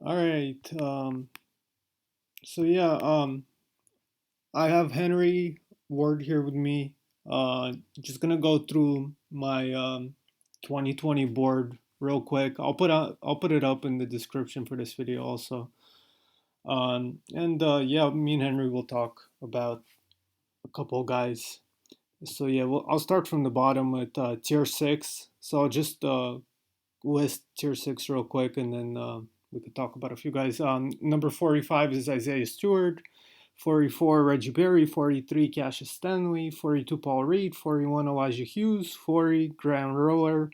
All right. So yeah, I have Henry Ward here with me. Just gonna go through my 2020 board real quick. I'll put it up in the description for this video also. And yeah, me and Henry will talk about a couple guys. So yeah, I'll start from the bottom with tier six. So I'll just list tier six real quick, and then we could talk about a few guys. Number 45 is Isaiah Stewart. 44 Reggie Perry. 43 Cassius Stanley. 42 Paul Reed. 41 Elijah Hughes. 40 Graham Roller.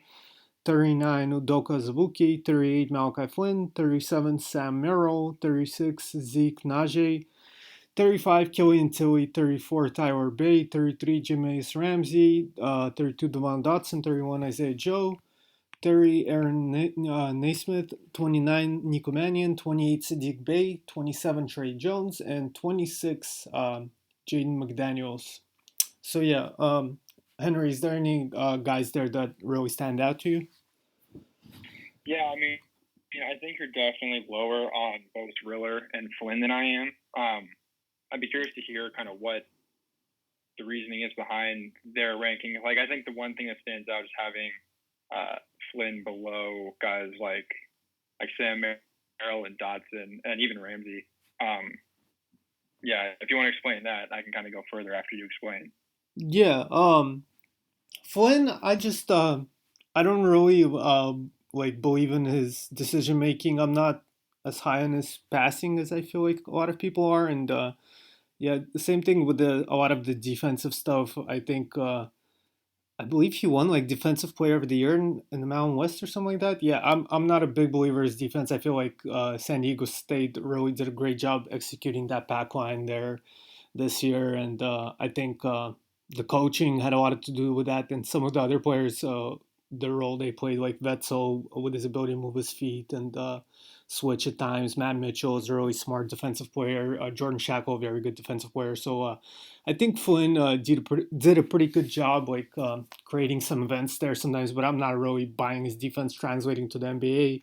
39 Udoka Azubuike. 38 Malachi Flynn. 37 Sam Merrill. 36 Zeke Nnaji. 35 Killian Tillie. 34 Tyrell Bey. 33 Jahmius Ramsey. 32 Devon Dotson. 31 Isaiah Joe. 30 Aaron Naismith, 29 Nico Mannion, 28 Saddiq Bey, 27 Tre Jones, and 26 Jaden McDaniels. So yeah, Henry, is there any guys there that really stand out to you? Yeah, I think you're definitely lower on both Riller and Flynn than I am. I'd be curious to hear kind of what the reasoning is behind their ranking. Like, I think the one thing that stands out is having Flynn below guys like Sam Merrill and Dotson and even Ramsey. Yeah, if you want to explain that, I can kind of go further after you explain. Yeah, Flynn, I don't really like believe in his decision making. I'm not as high on his passing as I feel like a lot of people are, and yeah, the same thing with a lot of the defensive stuff. I believe he won like defensive player of the year in the Mountain West or something like that. Yeah, I'm not a big believer in his defense. I feel like San Diego State really did a great job executing that back line there this year, and I think the coaching had a lot to do with that, and some of the other players, the role they played, like Wetzel with his ability to move his feet and switch at times. Matt Mitchell is a really smart defensive player. Jordan Shackle, a very good defensive player. So I think Flynn did a pretty good job, like creating some events there sometimes. But I'm not really buying his defense translating to the NBA.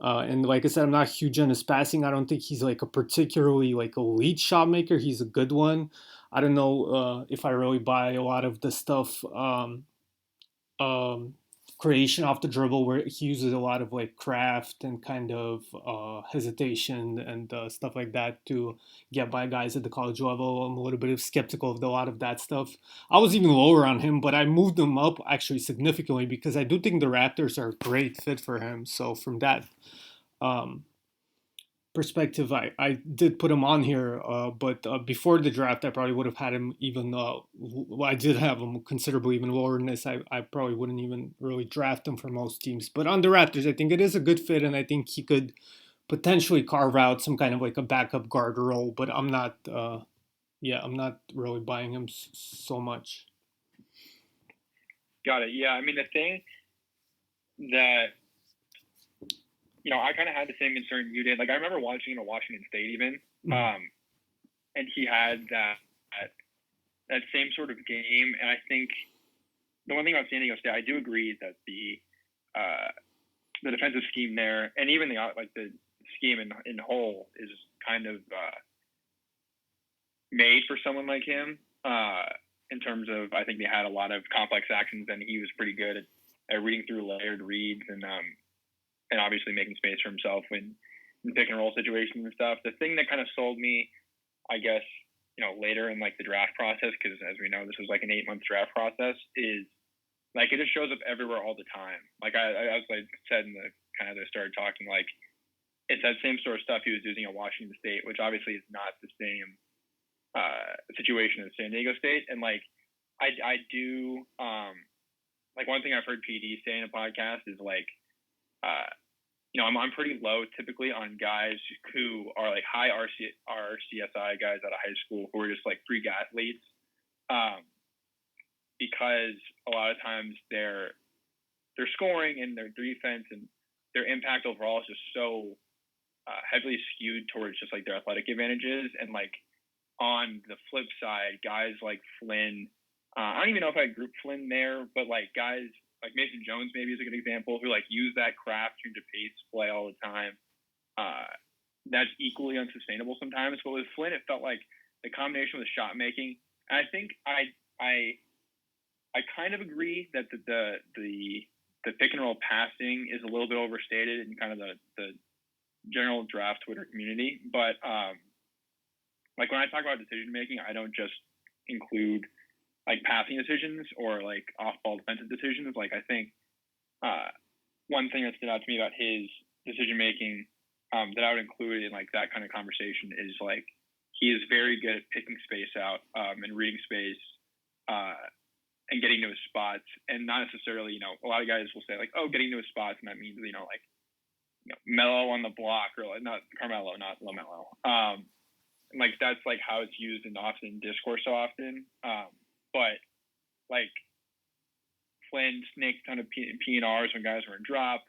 And like I said, I'm not huge on his passing. I don't think he's like a particularly like elite shot maker. He's a good one. I don't know if I really buy a lot of the stuff um, creation off the dribble where he uses a lot of like craft and kind of hesitation and stuff like that to get by guys at the college level. I'm a little bit skeptical of a lot of that stuff. I was even lower on him, but I moved him up actually significantly because I do think the Raptors are a great fit for him. So from that um, perspective, I did put him on here, but before the draft, I probably would have had him even. Well, I did have him considerably even lower than this. I probably wouldn't even really draft him for most teams. But on the Raptors, I think it is a good fit, and I think he could potentially carve out some kind of like a backup guard role. But I'm not. Yeah, I'm not really buying him so much. Got it. Yeah, the thing that I kind of had the same concern you did. Like, I remember watching him at Washington State even, and he had that same sort of game. And I think the one thing about San Diego State, I do agree that the defensive scheme there, and even the scheme in whole, is kind of made for someone like him. In terms of, I think they had a lot of complex actions, and he was pretty good at reading through layered reads and obviously making space for himself in pick and roll situations and stuff. The thing that kind of sold me, I guess, later in like the draft process, because as we know, this was like an 8-month draft process, is like it just shows up everywhere all the time. Like as I said in the kind of they started talking, like it's that same sort of stuff he was using at Washington State, which obviously is not the same situation as San Diego State. And like I do like one thing I've heard PD say in a podcast is like I'm pretty low typically on guys who are like high RCSI guys out of high school who are just like freak athletes, because a lot of times their scoring and their defense and their impact overall is just so heavily skewed towards just like their athletic advantages. And like on the flip side, guys like Flynn, I don't even know if I group Flynn there, but like guys like Mason Jones maybe is a good example, who like use that craft to pace play all the time. that's equally unsustainable sometimes. But with Flynn, it felt like the combination with the shot making. And I think I kind of agree that the pick and roll passing is a little bit overstated in kind of the general draft Twitter community. But like when I talk about decision making, I don't just include like passing decisions or like off ball defensive decisions. Like I think one thing that stood out to me about his decision making that I would include in like that kind of conversation is like he is very good at picking space out and reading space and getting to his spots, and not necessarily, a lot of guys will say like, oh, getting to his spots, and that means like Melo on the block, or like, not Carmelo, not LaMelo. Like that's like how it's used in often discourse so often. But like Flynn snaked a ton of P&Rs when guys were in drop.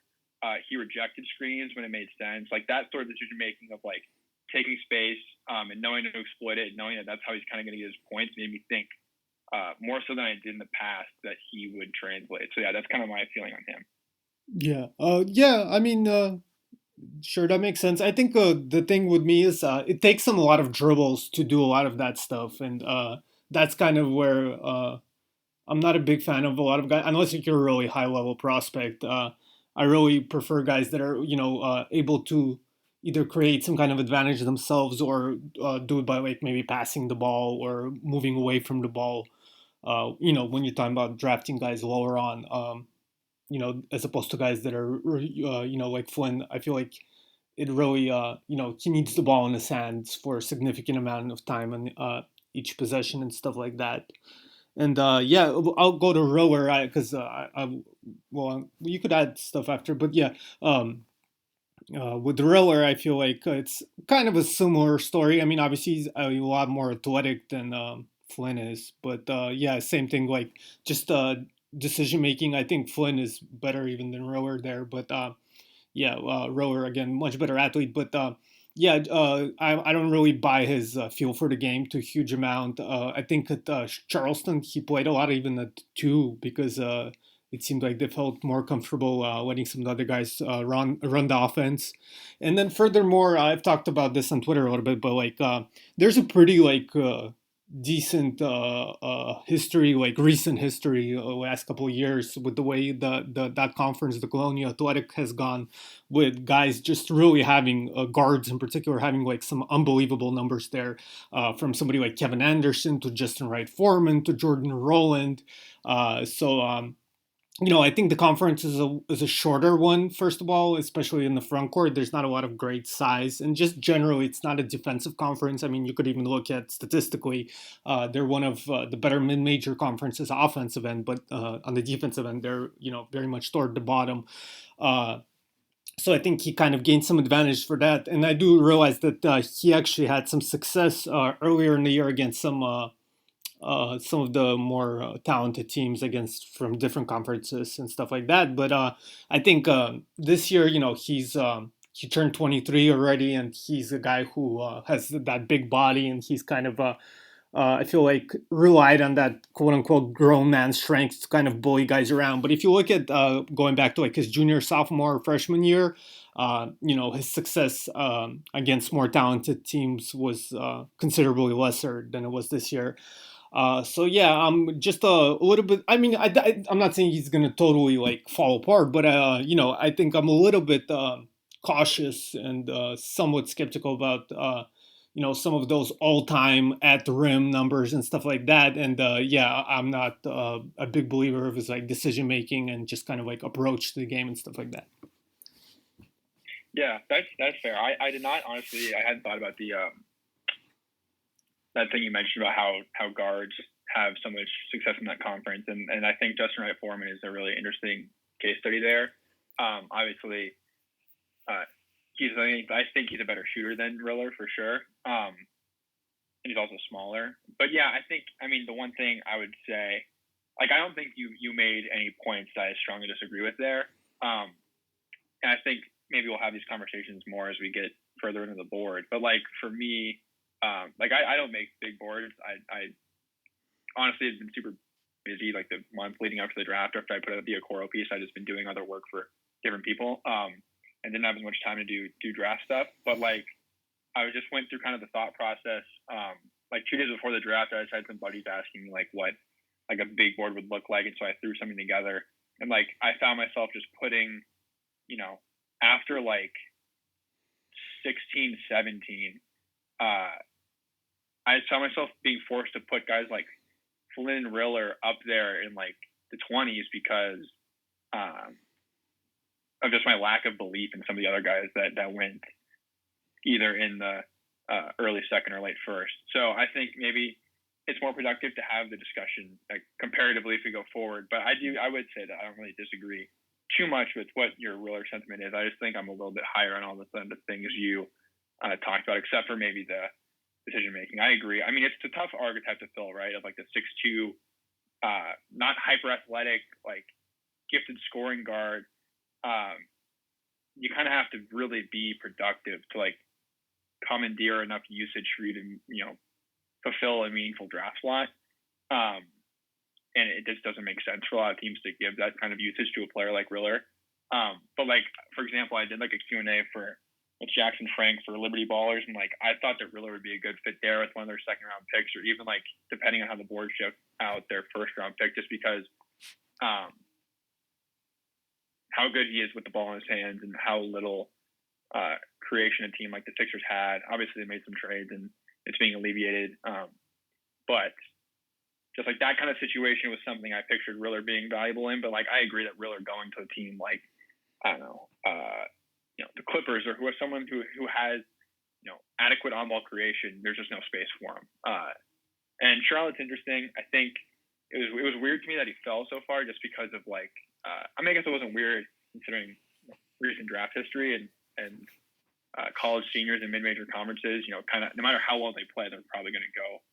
He rejected screens when it made sense. Like that sort of decision making of like taking space and knowing to exploit it, and knowing that that's how he's kind of going to get his points, made me think more so than I did in the past that he would translate. So yeah, that's kind of my feeling on him. Yeah. Yeah. I mean, sure, that makes sense. I think the thing with me is it takes him a lot of dribbles to do a lot of that stuff, and that's kind of where I'm not a big fan of a lot of guys, unless you're a really high level prospect. I really prefer guys that are able to either create some kind of advantage themselves or do it by like maybe passing the ball or moving away from the ball. When you're talking about drafting guys lower on, as opposed to guys that are, like Flynn, I feel like it really, he needs the ball in his hands for a significant amount of time on each possession and stuff like that. And yeah, I'll go to rower because well, you could add stuff after, but yeah, with the rower, I feel like it's kind of a similar story. I mean, obviously he's a lot more athletic than Flynn is, but yeah, same thing. Like just decision making. I think Flynn is better even than rower there, but yeah, rower again, much better athlete, but. Yeah, I don't really buy his feel for the game to a huge amount. I think at Charleston he played a lot even at two because it seemed like they felt more comfortable letting some of the other guys run the offense. And then furthermore, I've talked about this on Twitter a little bit, but like there's a pretty like decent history, like recent history, last couple of years with the way the that conference, the Colonial Athletic, has gone with guys just really having guards in particular having like some unbelievable numbers there, from somebody like Kevin Anderson to Justin Wright Foreman to Jordan Rowland. I think the conference is a shorter one. First of all, especially in the front court, there's not a lot of great size, and just generally, it's not a defensive conference. I mean, you could even look at statistically, they're one of the better mid-major conferences offensive end, but on the defensive end, they're very much toward the bottom. So I think he kind of gained some advantage for that, and I do realize that he actually had some success earlier in the year against some of the more talented teams against from different conferences and stuff like that. But I think this year, he turned 23 already, and he's a guy who has that big body, and he's kind of I feel like relied on that quote unquote grown man strength to kind of bully guys around. But if you look at going back to like his junior, sophomore, freshman year, his success against more talented teams was considerably lesser than it was this year. So yeah, I'm just a little bit. I mean, I'm not saying he's gonna totally like fall apart, but I think I'm a little bit cautious and somewhat skeptical about some of those all-time at the rim numbers and stuff like that. And yeah, I'm not a big believer of his like decision making and just kind of like approach to the game and stuff like that. Yeah, that's fair. I did not honestly. I hadn't thought about the that thing you mentioned about how guards have so much success in that conference, and I think Justin Wright Foreman is a really interesting case study there. Obviously, I think he's a better shooter than Riller for sure, and he's also smaller. But yeah, I mean the one thing I would say, like I don't think you made any points that I strongly disagree with there, and I think maybe we'll have these conversations more as we get further into the board. But like for me. I don't make big boards. I honestly have been super busy like the month leading up to the draft. After I put out the Okoro piece, I've just been doing other work for different people. and didn't have as much time to do draft stuff. But like, I just went through kind of the thought process. Like 2 days before the draft, I just had some buddies asking me like what like a big board would look like, and so I threw something together. And like I found myself just putting, after like 16, 17, I saw myself being forced to put guys like Flynn and Riller up there in like the 20s because of just my lack of belief in some of the other guys that went either in the early second or late first. So I think maybe it's more productive to have the discussion like comparatively if we go forward. But I would say that I don't really disagree too much with what your Riller sentiment is. I just think I'm a little bit higher on all the things you talked about, except for maybe the decision making. I agree. I mean, it's a tough archetype to fill, right? Of like the 6'2", not hyper athletic, like gifted scoring guard. You kind of have to really be productive to like commandeer enough usage for you to, fulfill a meaningful draft slot. And it just doesn't make sense for a lot of teams to give that kind of usage to a player like Riller. But like, for example, I did like a Q&A with Jackson Frank for Liberty Ballers, and like I thought that Riller would be a good fit there with one of their second round picks, or even like depending on how the board shook out their first round pick, just because how good he is with the ball in his hands and how little creation a team like the Sixers had. Obviously, they made some trades and it's being alleviated, but just like that kind of situation was something I pictured Riller being valuable in. But like I agree that Riller going to a team like I don't know, the Clippers or someone who has adequate on-ball creation, there's just no space for him. And Charlotte's interesting. I think it was weird to me that he fell so far just because of like I mean I guess it wasn't weird considering recent draft history and college seniors and mid-major conferences. Kind of no matter how well they play, they're probably going to go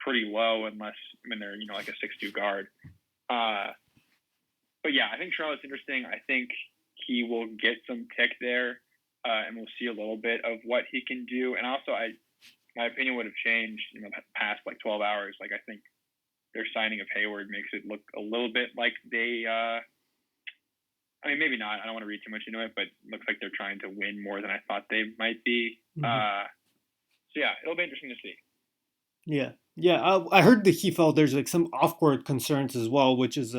pretty low unless they're like a 6'2" guard. But yeah, I think Charlotte's interesting. I think he will get some tick there, and we'll see a little bit of what he can do. And also, my opinion would have changed in the past like 12 hours. Like I think their signing of Hayward makes it look a little bit like they. I mean, maybe not. I don't want to read too much into it, but it looks like they're trying to win more than I thought they might be. Mm-hmm. So yeah, it'll be interesting to see. Yeah. I heard that he felt there's like some off-court concerns as well, which is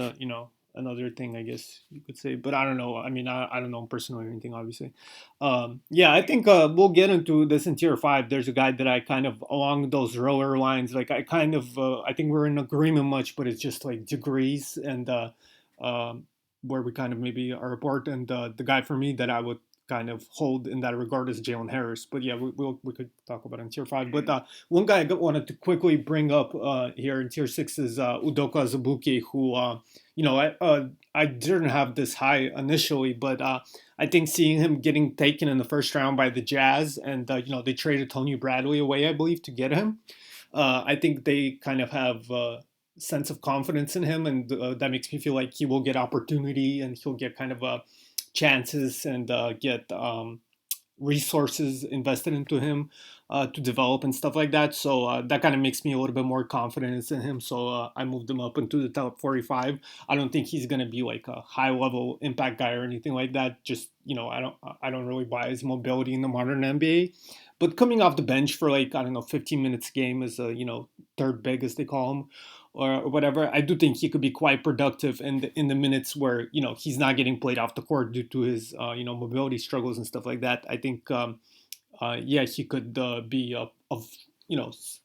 another thing I guess you could say. But I don't know. I mean, I don't know him personally or anything, obviously. Yeah, I think we'll get into this in tier 5. There's a guy that I kind of along those roller lines. Like I kind of I think we're in agreement much, but it's just like degrees and where we kind of maybe are apart. And the guy for me that I would kind of hold in that regard is Jalen Harris. But yeah, we could talk about it in tier 5. But one guy I wanted to quickly bring up here in tier 6 is Udoka Azubuike, who I didn't have this high initially, but I think seeing him getting taken in the first round by the Jazz, and they traded Tony Bradley away, I believe, to get him. I think they kind of have sense of confidence in him, and that makes me feel like he will get opportunity and he'll get kind of chances and get resources invested into him to develop and stuff like that. So that kind of makes me a little bit more confident in him. So I moved him up into the top 45. I don't think he's going to be like a high level impact guy or anything like that. Just, I don't really buy his mobility in the modern NBA. But coming off the bench for 15 minutes a game as a, third big as they call him, or whatever, I do think he could be quite productive in the minutes where he's not getting played off the court due to his mobility struggles and stuff like that. I think he could be of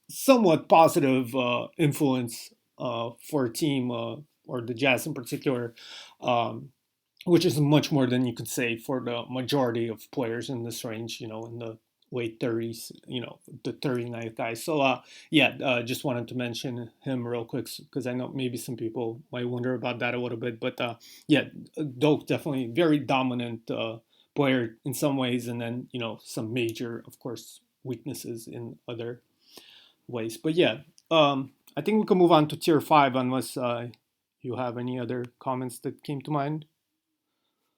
somewhat positive influence for a team or the Jazz in particular, which is much more than you could say for the majority of players in this range. In the late 30s, the 39th guy. So just wanted to mention him real quick because I know maybe some people might wonder about that a little bit. But Doak definitely very dominant player in some ways, and then some major, of course, weaknesses in other ways. But I think we can move on to tier 5 unless you have any other comments that came to mind.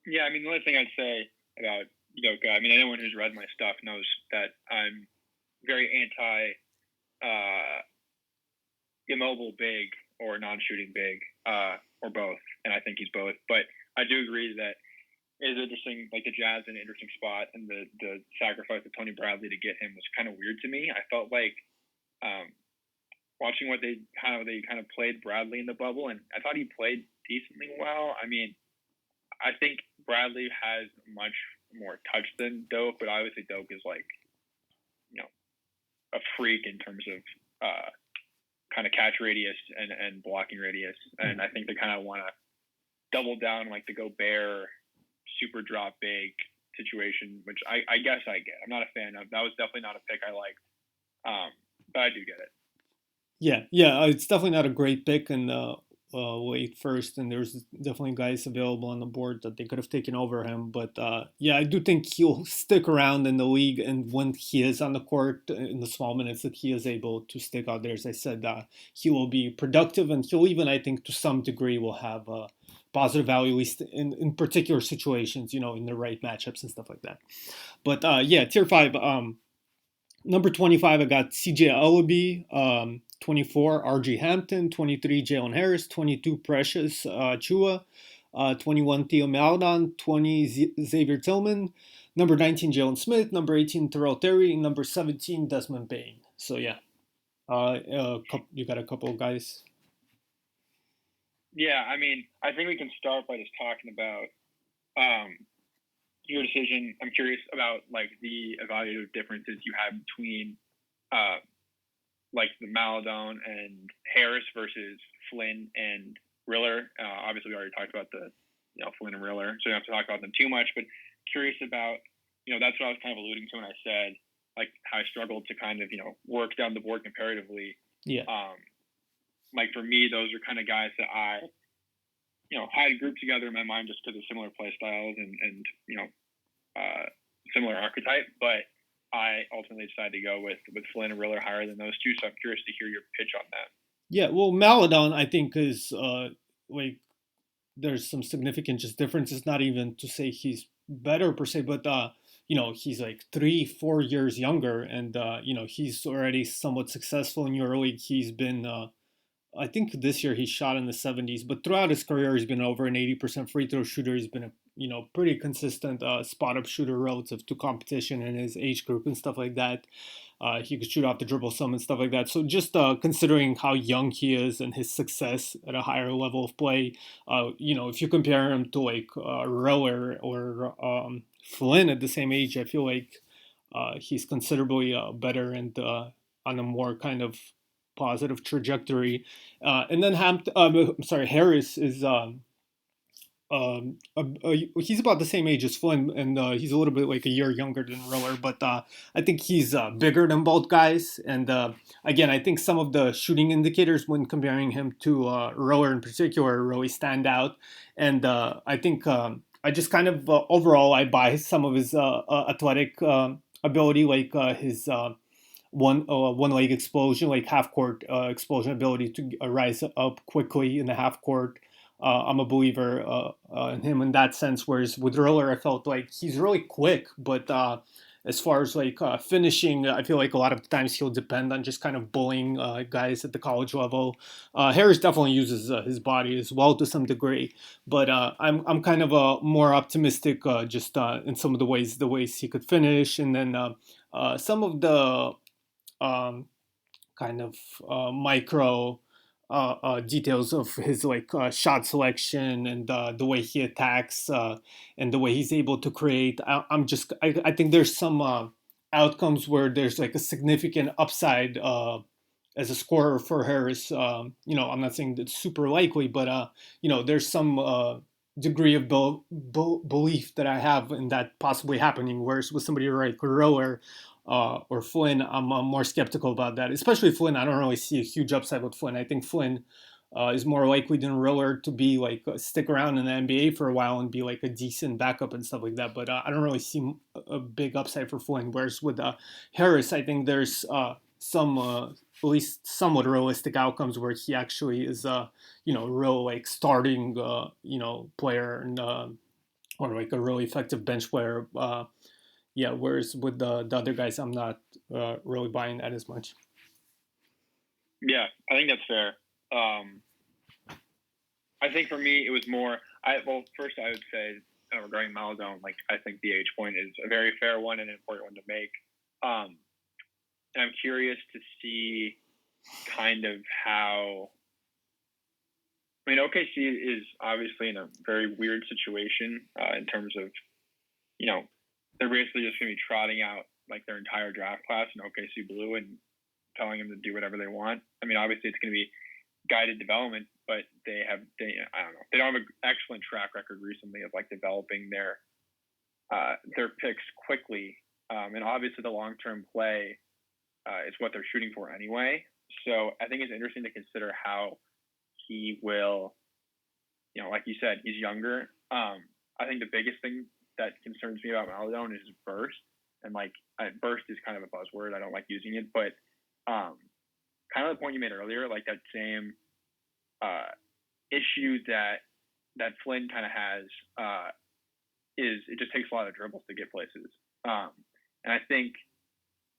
Yeah, I mean, the only thing I'd say about Udoka, I mean, anyone who's read my stuff knows that I'm very anti immobile big or non-shooting big, or both, and I think he's both. But I do agree that is interesting. Like the Jazz in an interesting spot, and the sacrifice of Tony Bradley to get him was kind of weird to me. I felt like watching what they kind of played Bradley in the bubble, and I thought he played decently well. I mean, I think Bradley has much more touch than Doak, but obviously Doak is like, you know, a freak in terms of kind of catch radius and blocking radius, and I think they kind of want to double down like the Gobert super drop big situation, which I guess I get. I'm not a fan of. That was definitely not a pick I liked, but I do get it. Yeah, it's definitely not a great pick in the late first, and there's definitely guys available on the board that they could have taken over him. But yeah, I do think he'll stick around in the league, and when he is on the court in the small minutes that he is able to stick out there, as I said, he will be productive, and he'll even, I think, to some degree, will have positive value, at least in particular situations, in the right matchups and stuff like that. But yeah, tier 5. Number 25, I got CJ Ulubi. 24, RG Hampton. 23, Jalen Harris. 22, Precious Chua. 21, Theo Maledon. 20, Xavier Tillman. Number 19, Jalen Smith. Number 18, Tyrell Terry. Number 17, Desmond Bane. So yeah, you got a couple of guys. Yeah, I mean, I think we can start by just talking about your decision. I'm curious about like the evaluative differences you have between like the Maledon and Harris versus Flynn and Riller. Obviously, we already talked about the Flynn and Riller, so we don't have to talk about them too much. But curious about that's what I was kind of alluding to when I said like how I struggled to kind of work down the board comparatively. Yeah. Like for me, those are kind of guys that I had grouped together in my mind just because of similar play styles and similar archetype, but I ultimately decided to go with Flynn and Riller higher than those two. So I'm curious to hear your pitch on that. Yeah, well, Maledon, I think, is like there's some significant just differences. Not even to say he's better per se, but he's like 3-4 years younger, and he's already somewhat successful in EuroLeague. He's been I think this year he shot in the 70s, but throughout his career he's been over an 80% free throw shooter. He's been a pretty consistent spot up shooter relative to competition in his age group and stuff like that. He could shoot off the dribble some and stuff like that. So just considering how young he is and his success at a higher level of play, if you compare him to like Rower or Flynn at the same age, I feel like he's considerably better and on a more kind of positive trajectory. And then Harris is he's about the same age as Flynn, and he's a little bit like a year younger than Roller, but I think he's bigger than both guys. And again, I think some of the shooting indicators when comparing him to Roller in particular really stand out. And I think I just kind of overall I buy some of his athletic ability, like his one leg explosion, like half court explosion ability to rise up quickly in the half court. I'm a believer in him in that sense. Whereas with Riller, I felt like he's really quick, but as far as like finishing, I feel like a lot of the times he'll depend on just kind of bullying guys at the college level. Harris definitely uses his body as well to some degree, but I'm kind of more optimistic just in some of the ways he could finish, and then some of the kind of micro details of his like shot selection and the way he attacks and the way he's able to create. I think there's some outcomes where there's like a significant upside as a scorer for Harris. I'm not saying that's super likely, but there's some degree of belief that I have in that possibly happening. Whereas with somebody like Rower or Flynn, I'm more skeptical about that. Especially Flynn, I don't really see a huge upside with Flynn. I think Flynn is more likely than Riller to be like stick around in the NBA for a while and be like a decent backup and stuff like that. But I don't really see a big upside for Flynn. Whereas with Harris, I think there's some at least somewhat realistic outcomes where he actually is real like starting player and or like a really effective bench player. Yeah, whereas with the other guys, I'm not really buying that as much. Yeah, I think that's fair. I think for me, it was more. First I would say regarding Maledon, like I think the age point is a very fair one and an important one to make. And I'm curious to see kind of how. I mean, OKC is obviously in a very weird situation in terms of, they're basically just going to be trotting out like their entire draft class in OKC Blue and telling them to do whatever they want. I mean, obviously it's going to be guided development, but they don't have an excellent track record recently of like developing their picks quickly. And obviously the long-term play is what they're shooting for anyway. So I think it's interesting to consider how he will, like you said, he's younger. I think the biggest thing that concerns me about Maledon is his burst. And like burst is kind of a buzzword. I don't like using it, but kind of the point you made earlier, like that same issue that Flynn kind of has is it just takes a lot of dribbles to get places. And I think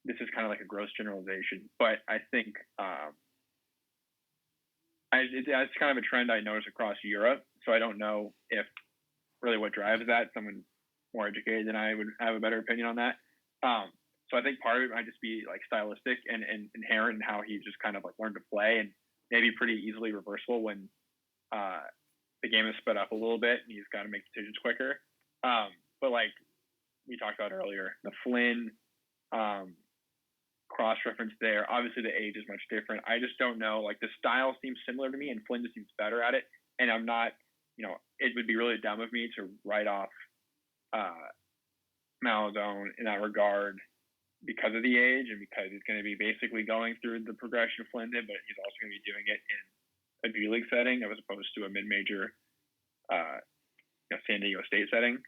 this is kind of like a gross generalization, but I think it's kind of a trend I notice across Europe. So I don't know if really what drives that. Someone more educated than I would have a better opinion on that. So I think part of it might just be like stylistic and inherent in how he just kind of like learned to play, and maybe pretty easily reversible when the game is sped up a little bit and he's got to make decisions quicker. But like we talked about earlier, the Flynn cross-reference there, obviously the age is much different. I just don't know, like the style seems similar to me and Flynn just seems better at it. And I'm not, it would be really dumb of me to write off Maledon in that regard because of the age and because he's going to be basically going through the progression Flynn did, but he's also going to be doing it in a G League setting as opposed to a mid-major San Diego State setting.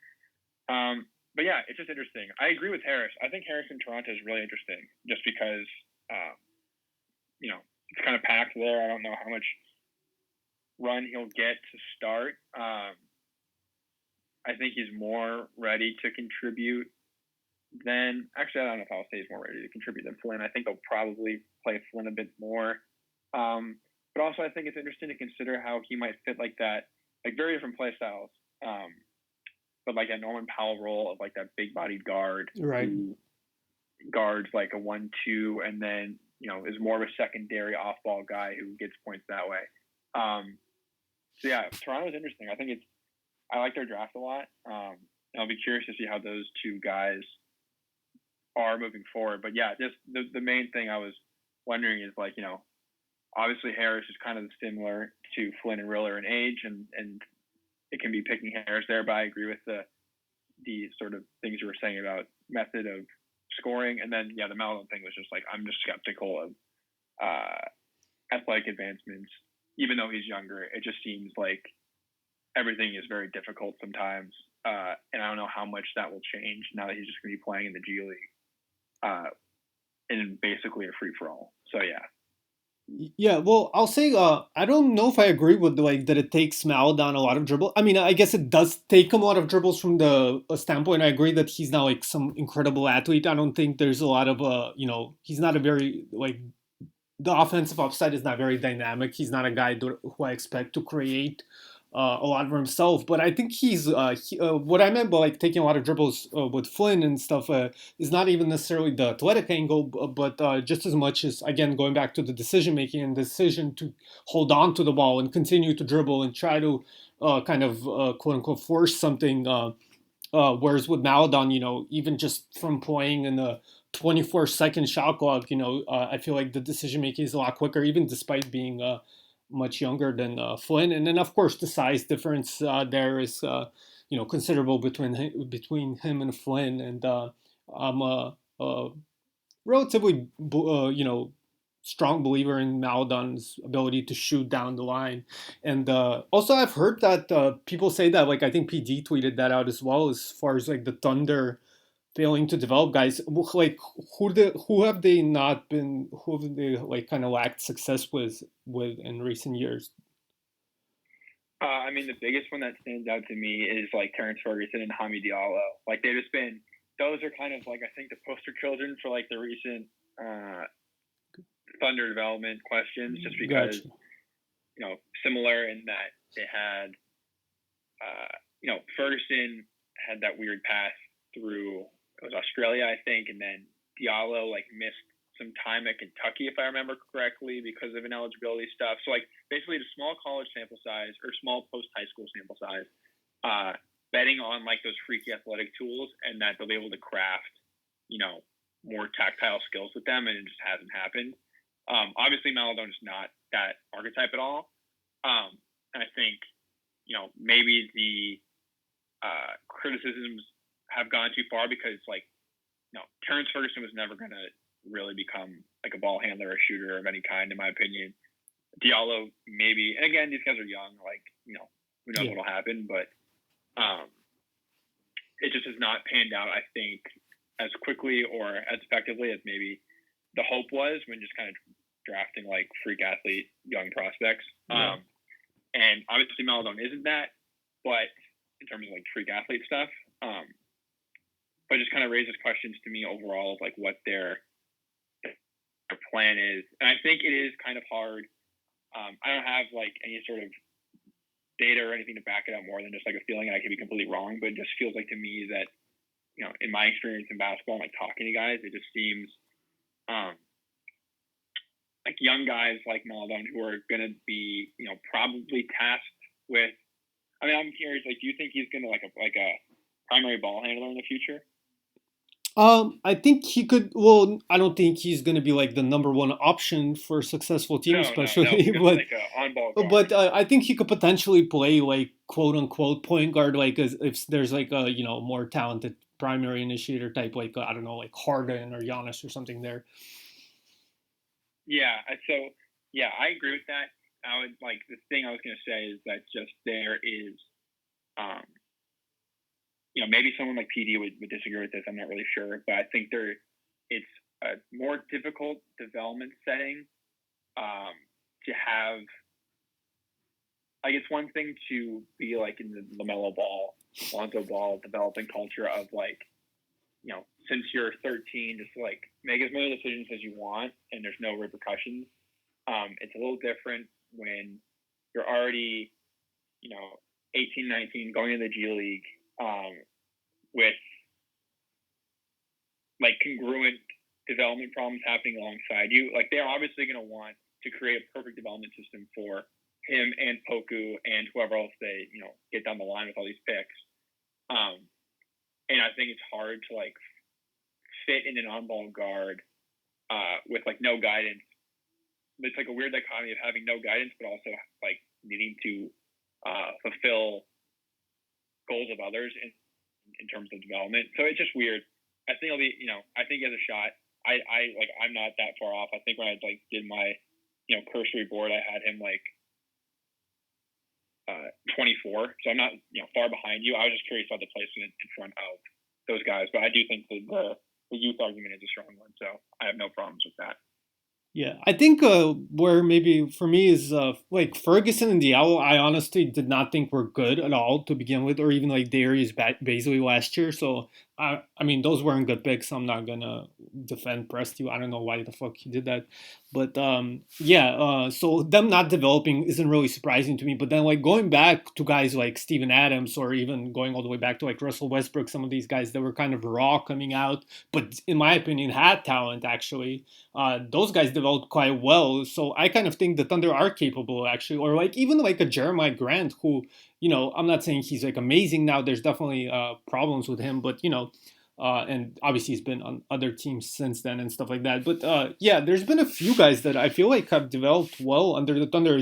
But yeah, it's just interesting. I agree with Harris. I think Harris in Toronto is really interesting just because, it's kind of packed there. I don't know how much run he'll get to start. I think he's more ready to contribute than – actually, I don't know if I'll say he's more ready to contribute than Flynn. I think they'll probably play Flynn a bit more. But also I think it's interesting to consider how he might fit like that, like very different play styles. But like that Norman Powell role of like that big-bodied guard who guards like a 1-2 and then, is more of a secondary off-ball guy who gets points that way. So yeah, Toronto's interesting. I like their draft a lot. I'll be curious to see how those two guys are moving forward. But yeah, just the main thing I was wondering is like, obviously Harris is kind of similar to Flynn and Riller in age and it can be picking Harris there, but I agree with the sort of things you were saying about method of scoring. And then, yeah, the Maledon thing was just like, I'm just skeptical of athletic advancements. Even though he's younger, it just seems like everything is very difficult sometimes. And I don't know how much that will change now that he's just going to be playing in the G League in basically a free-for-all. So, yeah. Yeah, well, I'll say I don't know if I agree with like that it takes Maledon a lot of dribble. I mean, I guess it does take him a lot of dribbles from the standpoint. I agree that he's not like some incredible athlete. I don't think there's a lot of he's not a very like the offensive upside is not very dynamic. He's not a guy who I expect to create a lot for himself. But I think he's what I meant by like taking a lot of dribbles with Flynn and stuff is not even necessarily the athletic angle, but just as much as, again, going back to the decision making and decision to hold on to the ball and continue to dribble and try to kind of quote unquote force something. Whereas with Maledon, even just from playing in the 24-second shot clock, I feel like the decision making is a lot quicker, even despite being much younger than Flynn. And then, of course, the size difference there is, considerable between him and Flynn. And I'm a relatively, strong believer in Maledon's ability to shoot down the line. And also, I've heard that people say that, like, I think PD tweeted that out as well, as far as like the Thunder failing to develop guys. Like, who have they like kind of lacked success with in recent years? I mean, the biggest one that stands out to me is like Terrence Ferguson and Hami Diallo. Like they've just been, those are kind of like, I think, the poster children for like the recent Thunder development questions, just because, Gotcha. similar in that they had Ferguson had that weird pass through, it was Australia, I think, and then Diallo missed some time at Kentucky, if I remember correctly, because of ineligibility stuff. So basically the small college sample size or small post high school sample size, betting on those freaky athletic tools and that they'll be able to craft, more tactile skills with them, and it just hasn't happened. Obviously Maledon is not that archetype at all. And I think, maybe the criticisms have gone too far because Terrence Ferguson was never going to really become a ball handler or shooter of any kind, in my opinion. Diallo, maybe, and again, these guys are young, who knows what'll happen, but it just has not panned out, I think, as quickly or as effectively as maybe the hope was when just kind of drafting freak athlete young prospects. Yeah. And obviously Maledon isn't that, but in terms of freak athlete stuff, but just kind of raises questions to me overall of what their plan is. And I think it is kind of hard. I don't have any sort of data or anything to back it up more than just a feeling, and I could be completely wrong, but it just feels to me that, in my experience in basketball, talking to guys, it just seems young guys like Maledon who are going to be, probably tasked with, I'm curious, do you think he's going to a primary ball handler in the future? I think he could. Well, I don't think he's going to be the number one option for a successful team, especially. No, but on-ball guard. But I think he could potentially play quote unquote point guard, if there's a more talented primary initiator type, I don't know, Harden or Giannis or something there. Yeah. So yeah, I agree with that. I would the thing I was going to say is that just there is, maybe someone like PD would disagree with this. I'm not really sure, but I think it's a more difficult development setting to have. It's one thing to be in the LaMelo Ball, Lonzo Ball developing culture of since you're 13, just make as many decisions as you want and there's no repercussions. It's a little different when you're already, 18, 19, going to the G League with congruent development problems happening alongside you. They're obviously going to want to create a perfect development system for him and Poku and whoever else they, get down the line with all these picks. And I think it's hard to fit in an on-ball guard with no guidance. It's a weird dichotomy of having no guidance, but also needing to fulfill goals of others in terms of development. So it's just weird. I think I think he has a shot. I'm not that far off. I think when I did my, cursory board, I had him 24. So I'm not, far behind you. I was just curious about the placement in front of those guys, but I do think that the youth argument is a strong one. So I have no problems with that. Yeah, I think where maybe for me is Ferguson and Diallo, I honestly did not think were good at all to begin with, or even Darius Bazley last year. So I mean, those weren't good picks. I'm not gonna defend Presti. I don't know why the fuck he did that, but so them not developing isn't really surprising to me. But then going back to guys like Steven Adams, or even going all the way back to Russell Westbrook, some of these guys that were kind of raw coming out, but in my opinion had talent actually. Those guys developed quite well, so I kind of think the Thunder are capable actually, or even a Jeremiah Grant, who I'm not saying he's amazing now. There's definitely problems with him, but and obviously he's been on other teams since then and stuff like that. But there's been a few guys that I feel have developed well under the Thunder.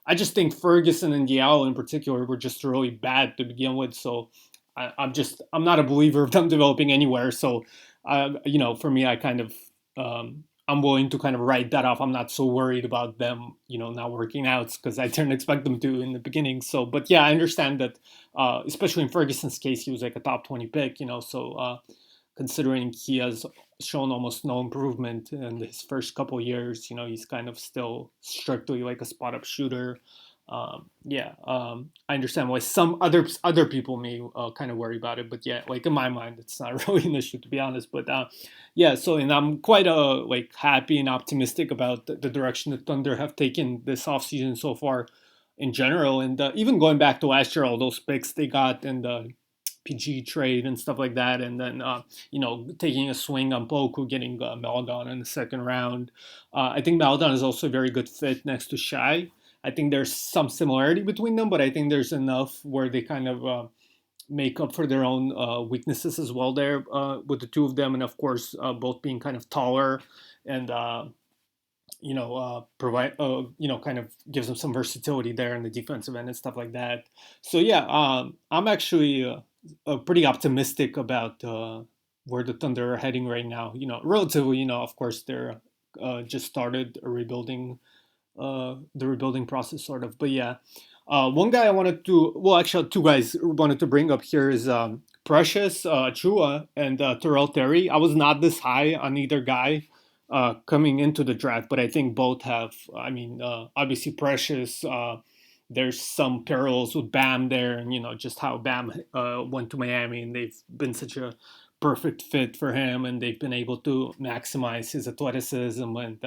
I just think Ferguson and Diallo in particular were just really bad to begin with. So I'm not a believer of them developing anywhere. So for me, I kind of I'm willing to kind of write that off. I'm not so worried about them, not working out because I didn't expect them to in the beginning. So, but yeah, I understand that, especially in Ferguson's case, he was a top 20 pick, so considering he has shown almost no improvement in his first couple years, he's kind of still strictly a spot up shooter. I understand why some other people may kind of worry about it, but yeah, in my mind, it's not really an issue to be honest. But so and I'm quite happy and optimistic about the direction the Thunder have taken this offseason so far, in general. And even going back to last year, all those picks they got in the PG trade and stuff like that, and then taking a swing on Poku, getting Maledon in the second round. I think Maledon is also a very good fit next to Shai. I think there's some similarity between them, but I think there's enough where they kind of make up for their own weaknesses as well there with the two of them, and of course both being kind of taller and provide kind of gives them some versatility there in the defensive end and stuff like that. So yeah, I'm actually pretty optimistic about where the Thunder are heading right now. Relatively, of course they're just started a rebuilding the rebuilding process sort of, but yeah. One guy I wanted to, well, actually, two guys wanted to bring up here is Precious Chua and Tyrell Terry. I was not this high on either guy coming into the draft, but I think both have. I mean, obviously Precious. There's some parallels with Bam there, and just how Bam went to Miami, and they've been such a perfect fit for him, and they've been able to maximize his athleticism and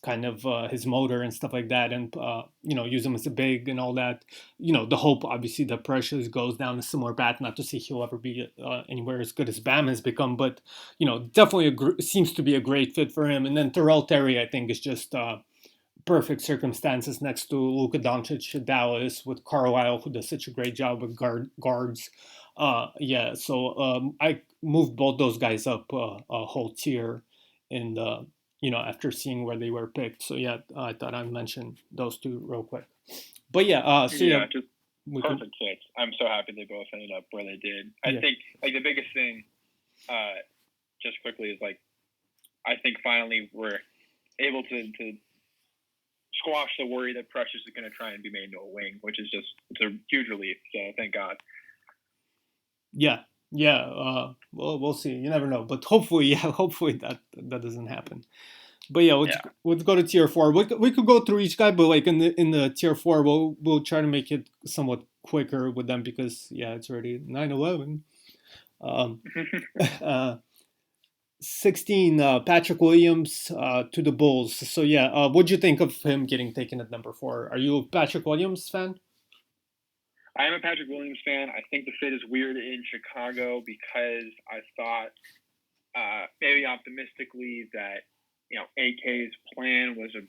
kind of his motor and stuff like that, and use him as a big and all that. The hope obviously that Precious goes down a similar path. Not to say he'll ever be anywhere as good as Bam has become, but definitely seems to be a great fit for him. And then Tyrell Terry, I think, is just perfect circumstances next to Luka Doncic at Dallas with Carlisle, who does such a great job with guards. Yeah, so I moved both those guys up a whole tier, and after seeing where they were picked. So yeah, I thought I'd mention those two real quick. But yeah, yeah, just perfect fits. I'm so happy they both ended up where they did. I think like the biggest thing, just quickly, is like I think finally we're able to squash the worry that Precious is going to try and be made into a wing, which is just it's a huge relief. So thank God. Yeah. Well, we'll see. You never know, but hopefully that doesn't happen. But yeah, let's go to tier 4. We could go through each guy, but like in the tier 4, we'll try to make it somewhat quicker with them because it's already 9:11. 16, Patrick Williams to the Bulls. So yeah, what'd you think of him getting taken at number 4? Are you a Patrick Williams fan? I am a Patrick Williams fan. I think the fit is weird in Chicago because I thought maybe optimistically that AK's plan was a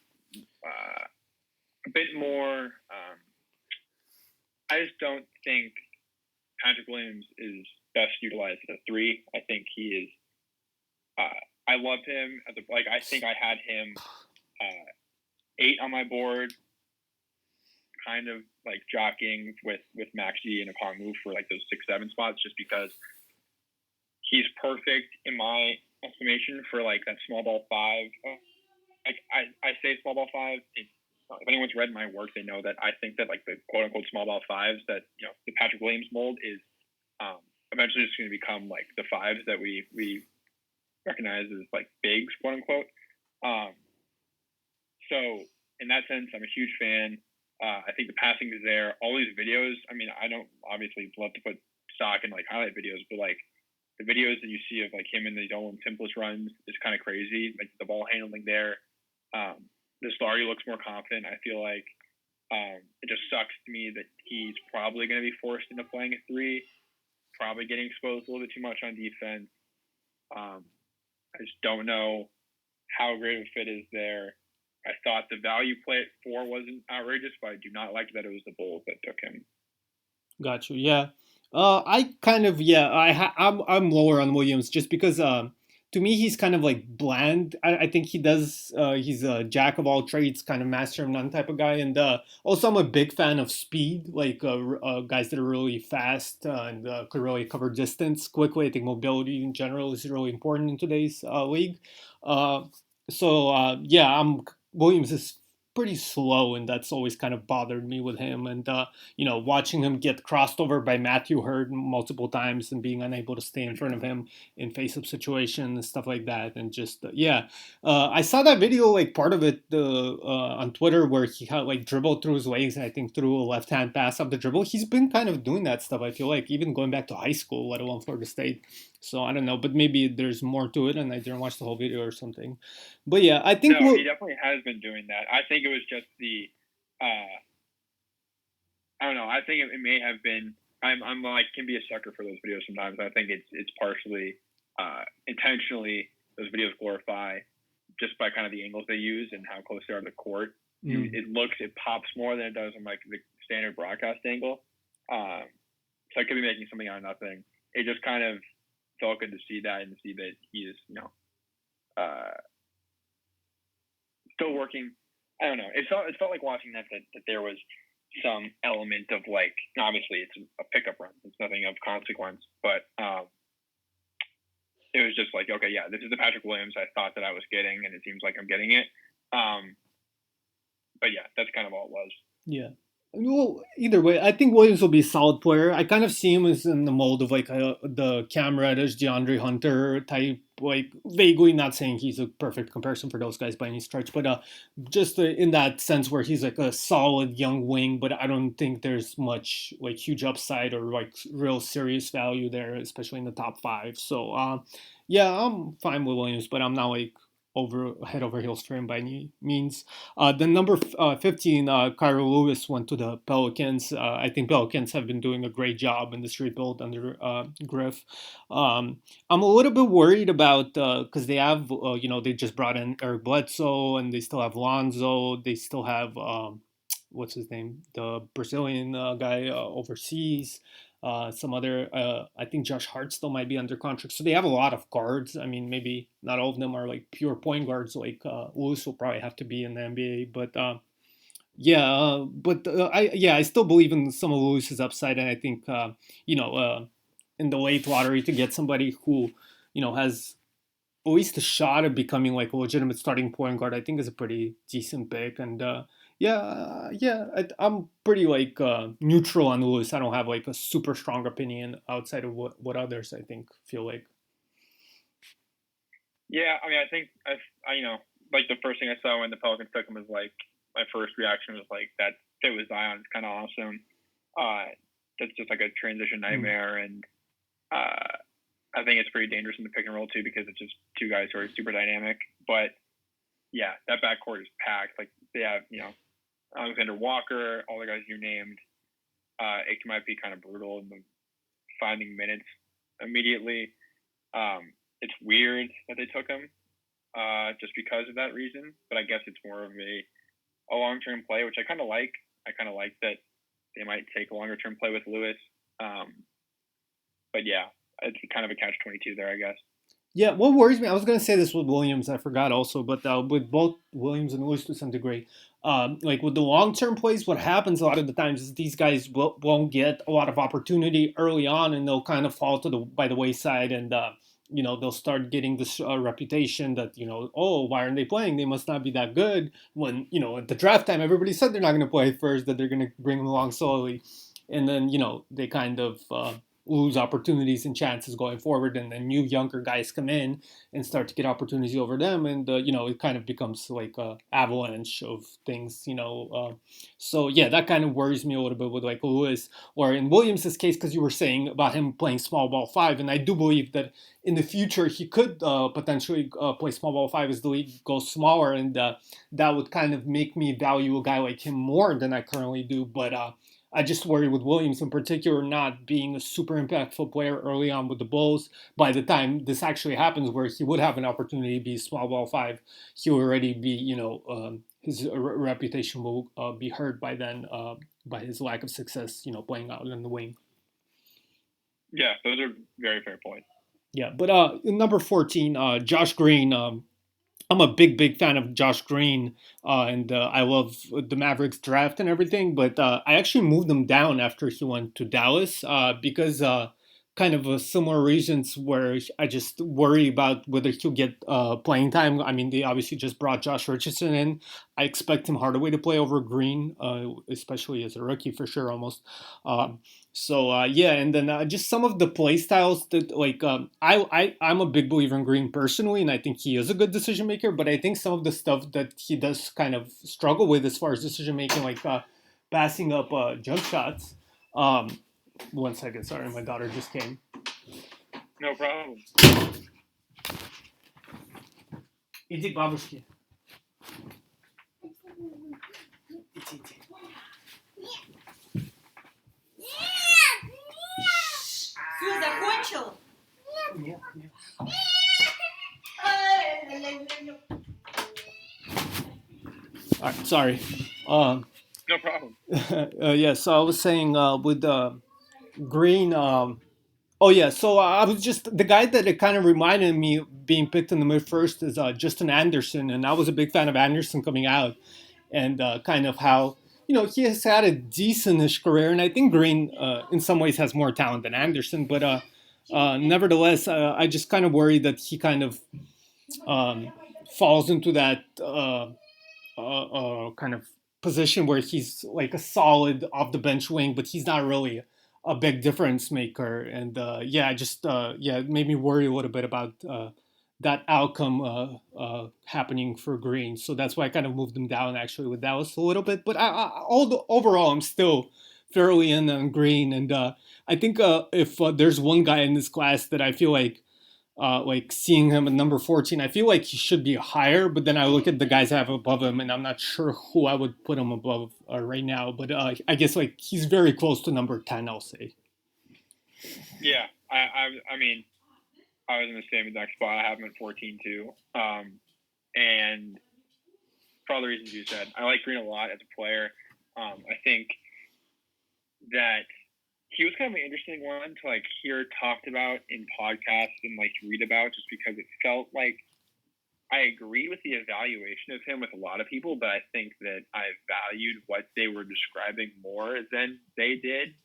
bit more. I just don't think Patrick Williams is best utilized at a 3. I think he is. I love him I think I had him 8 on my board, kind of like jockeying with Maxi and Okongwu for like those 6-7 spots, just because he's perfect in my estimation for like that small ball 5. Like I say small ball 5. If anyone's read my work, they know that I think that like the quote unquote small ball 5s that the Patrick Williams mold is eventually just going to become like the 5s that we recognize as like bigs, quote unquote. So in that sense, I'm a huge fan. I think the passing is there. All these videos, I mean, I don't obviously love to put stock in like highlight videos, but like the videos that you see of like him in the Dolan Templess runs is kind of crazy. Like the ball handling there. The Starry looks more confident. I feel like it just sucks to me that he's probably going to be forced into playing a 3, probably getting exposed a little bit too much on defense. I just don't know how great of a fit is there. I thought the value play at 4 wasn't outrageous, but I do not like that it was the Bulls that took him. Got you. Yeah. I kind of I'm lower on Williams just because to me he's kind of like bland. I think he's a jack of all trades, kind of master of none type of guy, and also I'm a big fan of speed, like guys that are really fast and could really cover distance quickly. I think mobility in general is really important in today's league. Williams is pretty slow, and that's always kind of bothered me with him. And watching him get crossed over by Matthew Hurd multiple times and being unable to stay in front of him in face-up situations and stuff like that. And just I saw that video, like part of it on Twitter, where he had like dribbled through his legs and I think threw a left-hand pass up the dribble. He's been kind of doing that stuff, I feel like, even going back to high school, let alone Florida State. So I don't know, but maybe there's more to it, and I didn't watch the whole video or something. But yeah, I think he definitely has been doing that. I think it was just the I don't know. I think it may have been. I'm like can be a sucker for those videos sometimes. I think it's partially intentionally those videos glorify just by kind of the angles they use and how close they are to the court. It pops more than it does on like the standard broadcast angle. So I could be making something out of nothing. It just kind of felt good to see that and see that he is, still working. I don't know. It felt like watching that there was some element of like, obviously it's a pickup run. It's nothing of consequence, but it was just like, okay, yeah, this is the Patrick Williams I thought that I was getting, and it seems like I'm getting it. But yeah, that's kind of all it was. Yeah. Well, either way, I think Williams will be a solid player. I kind of see him as in the mold of like the Cam Reddish, DeAndre Hunter type, like vaguely, not saying he's a perfect comparison for those guys by any stretch, but just in that sense where he's like a solid young wing, but I don't think there's much like huge upside or like real serious value there, especially in the top 5. So yeah, I'm fine with Williams, but I'm not like head over heels for him by any means. The number 15, Kyra Lewis, went to the Pelicans. I think Pelicans have been doing a great job in this rebuild under Griff. I'm a little bit worried about because they have, they just brought in Eric Bledsoe and they still have Lonzo. They still have, what's his name? The Brazilian guy overseas. Some other, I think Josh Hart still might be under contract. So they have a lot of guards. I mean, maybe not all of them are like pure point guards. Like Lewis will probably have to be in the NBA. But I still believe in some of Lewis's upside. And I think, in the late lottery to get somebody who, has at least a shot at becoming like a legitimate starting point guard, I think is a pretty decent pick. And I'm pretty like neutral on Lewis. I don't have like a super strong opinion outside of what others I think feel like. Yeah, I mean, I think I like the first thing I saw when the Pelicans took him was like my first reaction was like that fit with Zion is kind of awesome. That's just like a transition nightmare, and I think it's pretty dangerous in the pick and roll too because it's just two guys who are super dynamic. But yeah, that backcourt is packed. Like they have Alexander Walker, all the guys you named. It might be kind of brutal in the finding minutes immediately. It's weird that they took him just because of that reason, but I guess it's more of a long-term play, which I kind of like. I kind of like that they might take a longer-term play with Lewis. But yeah, it's kind of a catch-22 there, I guess. Yeah, what worries me, I was going to say this with Williams, I forgot also, but with both Williams and Lewis to some degree, like with the long-term plays, what happens a lot of the times is these guys won't get a lot of opportunity early on and they'll kind of fall by the wayside and, they'll start getting this reputation that, oh, why aren't they playing? They must not be that good. When, at the draft time, everybody said they're not going to play first, that they're going to bring them along slowly. And then, they kind of lose opportunities and chances going forward, and then new younger guys come in and start to get opportunities over them, and it kind of becomes like a avalanche of things. So yeah, that kind of worries me a little bit with like Lewis or in Williams' case, because you were saying about him playing small ball 5, and I do believe that in the future he could potentially play small ball 5 as the league goes smaller, and that would kind of make me value a guy like him more than I currently do. But I just worry with Williams in particular not being a super impactful player early on with the Bulls. By the time this actually happens, where he would have an opportunity to be small ball 5, he will already be, his reputation will be hurt by then by his lack of success, playing out in the wing. Yeah, those are very fair points. Yeah, but number 14, Josh Green. I'm a big fan of Josh Green, and I love the Mavericks draft and everything. But I actually moved him down after he went to Dallas because kind of similar reasons where I just worry about whether he'll get playing time. I mean, they obviously just brought Josh Richardson in. I expect Tim Hardaway to play over Green, especially as a rookie for sure, almost. And then just some of the play styles that like I'm a big believer in Green personally, and I think he is a good decision maker. But I think some of the stuff that he does kind of struggle with as far as decision making, like passing up jump shots. 1 second, sorry, my daughter just came. No problem. Иди к бабушке. Sorry. Um, No problem. yeah. So I was saying with Green. Oh yeah. So I was just the guy that it kind of reminded me of being picked in the mid first is Justin Anderson, and I was a big fan of Anderson coming out, and kind of how he has had a decentish career, and I think Green in some ways has more talent than Anderson, but nevertheless, I just kind of worry that he kind of um, falls into that kind of position where he's like a solid off the bench wing, but he's not really a big difference maker. And yeah, just yeah, it made me worry a little bit about that outcome happening for Green. So that's why I kind of moved him down actually with Dallas a little bit. But overall, I'm still fairly in on Green, and I think if there's one guy in this class that I feel like seeing him at number 14, I feel like he should be higher, but then I look at the guys I have above him, and I'm not sure who I would put him above right now. But I guess like he's very close to number 10, I'll say. Yeah, I mean, I was in the same exact spot. I have him at 14 too. And for all the reasons you said, I like Green a lot as a player. I think that he was kind of an interesting one to like hear talked about in podcasts and like read about, just because it felt like I agree with the evaluation of him with a lot of people, but I think that I valued what they were describing more than they did.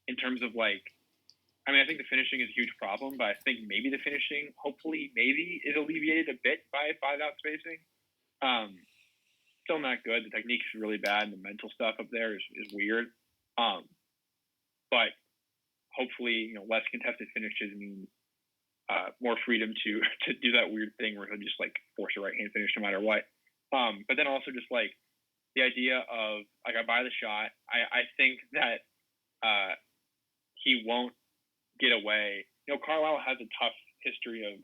In terms of like, I mean, I think the finishing is a huge problem, but I think maybe the finishing, hopefully, maybe is alleviated a bit by 5-out spacing. Still not good. The technique is really bad, and the mental stuff up there is weird. But hopefully, less contested finishes mean more freedom to do that weird thing where he'll just like force a right hand finish no matter what. But then also just like the idea of like I buy the shot. I think that he won't get away. Carlisle has a tough history of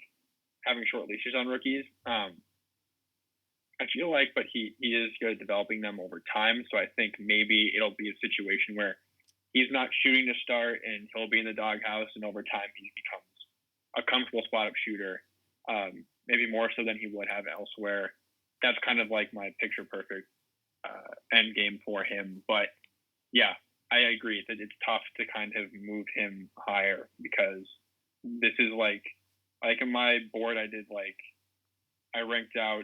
having short leashes on rookies. I feel like, but he is good at developing them over time. So I think maybe it'll be a situation where he's not shooting to start and he'll be in the doghouse, and over time he becomes a comfortable spot-up shooter, maybe more so than he would have elsewhere. That's kind of like my picture-perfect end game for him. But yeah, I agree that it's tough to kind of move him higher, because this is like in my board I ranked out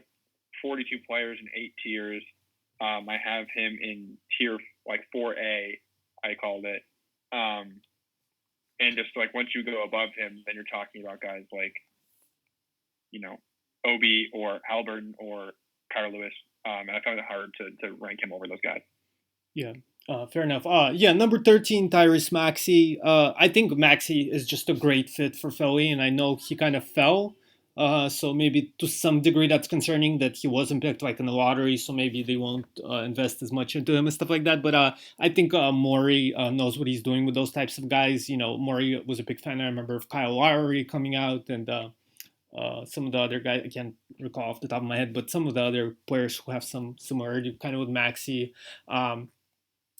42 players in 8 tiers. I have him in tier like 4A, I called it. And just like once you go above him, then you're talking about guys like, Obi or Haliburton or Kyra Lewis. And I found it hard to rank him over those guys. Yeah. Fair enough. Yeah, number 13, Tyrese Maxey. I think Maxey is just a great fit for Philly, and I know he kind of fell. So maybe to some degree that's concerning that he wasn't picked like in the lottery, so maybe they won't invest as much into him and stuff like that. But I think Morey knows what he's doing with those types of guys. Morey was a big fan, I remember, of Kyle Lowry coming out, and some of the other guys, I can't recall off the top of my head, but some of the other players who have some similarity kind of with Maxey.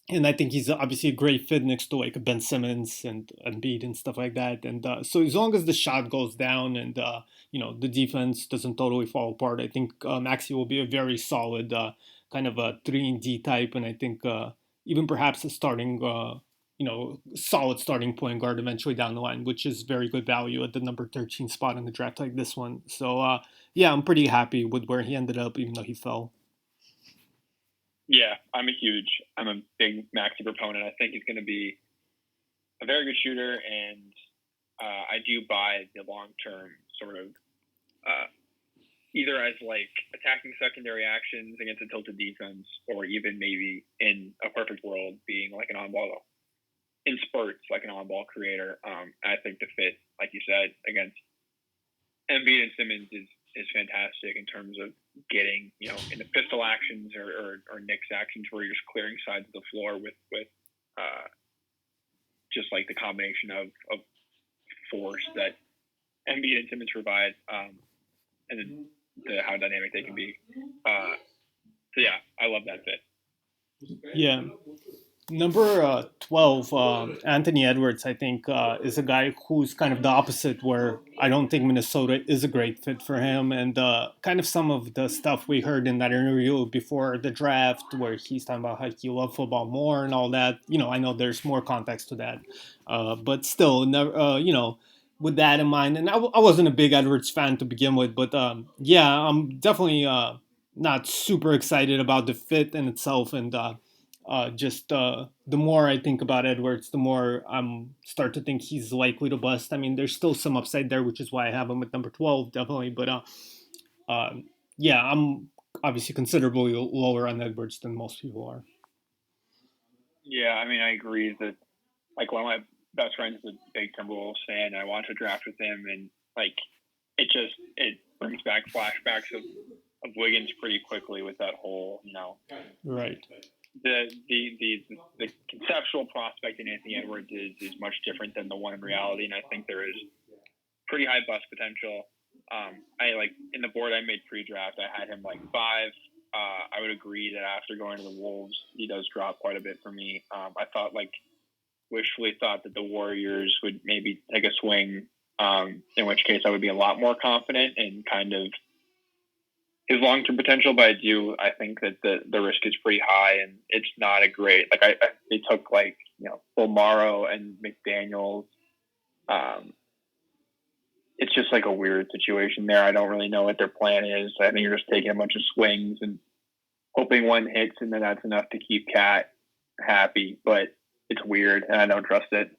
And I think he's obviously a great fit next to like Ben Simmons and Embiid and stuff like that. And so as long as the shot goes down and the defense doesn't totally fall apart, I think Maxey will be a very solid kind of a 3-and-D type, and I think even perhaps a starting solid starting point guard eventually down the line, which is very good value at the number 13 spot in the draft like this one. So yeah, I'm pretty happy with where he ended up, even though he fell. Yeah, I'm a big Maxey proponent. I think he's going to be a very good shooter, and I do buy the long-term sort of either as like attacking secondary actions against a tilted defense, or even maybe in a perfect world being like an on-ball in spurts, like an on-ball creator. I think the fit, like you said, against Embiid and Simmons is fantastic in terms of getting, into pistol actions or Knicks actions where you're just clearing sides of the floor with just like the combination of force that Embiid and Simmons provide, and how dynamic they can be. So yeah, I love that fit. Yeah. Number 12, Anthony Edwards, I think, is a guy who's kind of the opposite, where I don't think Minnesota is a great fit for him. And kind of some of the stuff we heard in that interview before the draft, where he's talking about how he loved football more and all that. I know there's more context to that. But still, never, with that in mind, and I wasn't a big Edwards fan to begin with, but yeah, I'm definitely not super excited about the fit in itself. And just the more I think about Edwards, the more I'm start to think he's likely to bust. I mean, there's still some upside there, which is why I have him at number 12, definitely. But uh, yeah, I'm obviously considerably lower on Edwards than most people are. Yeah, I mean, I agree that like one of my best friends is a big Timberwolves fan, and I want to draft with him, and like it brings back flashbacks of Wiggins pretty quickly with that whole Right. the conceptual prospect in Anthony Edwards is much different than the one in reality, and I think there is pretty high bust potential. I like in the board I made pre-draft, I had him like 5. I would agree that after going to the Wolves, he does drop quite a bit for me. I thought wishfully thought that the Warriors would maybe take a swing, in which case I would be a lot more confident in kind of his long-term potential. But I think that the risk is pretty high, and it's not a great they took Bolmaro and McDaniels. It's just like a weird situation there. I don't really know what their plan is. I think you're just taking a bunch of swings and hoping one hits, and then that's enough to keep Cat happy. But it's weird, and I don't trust it.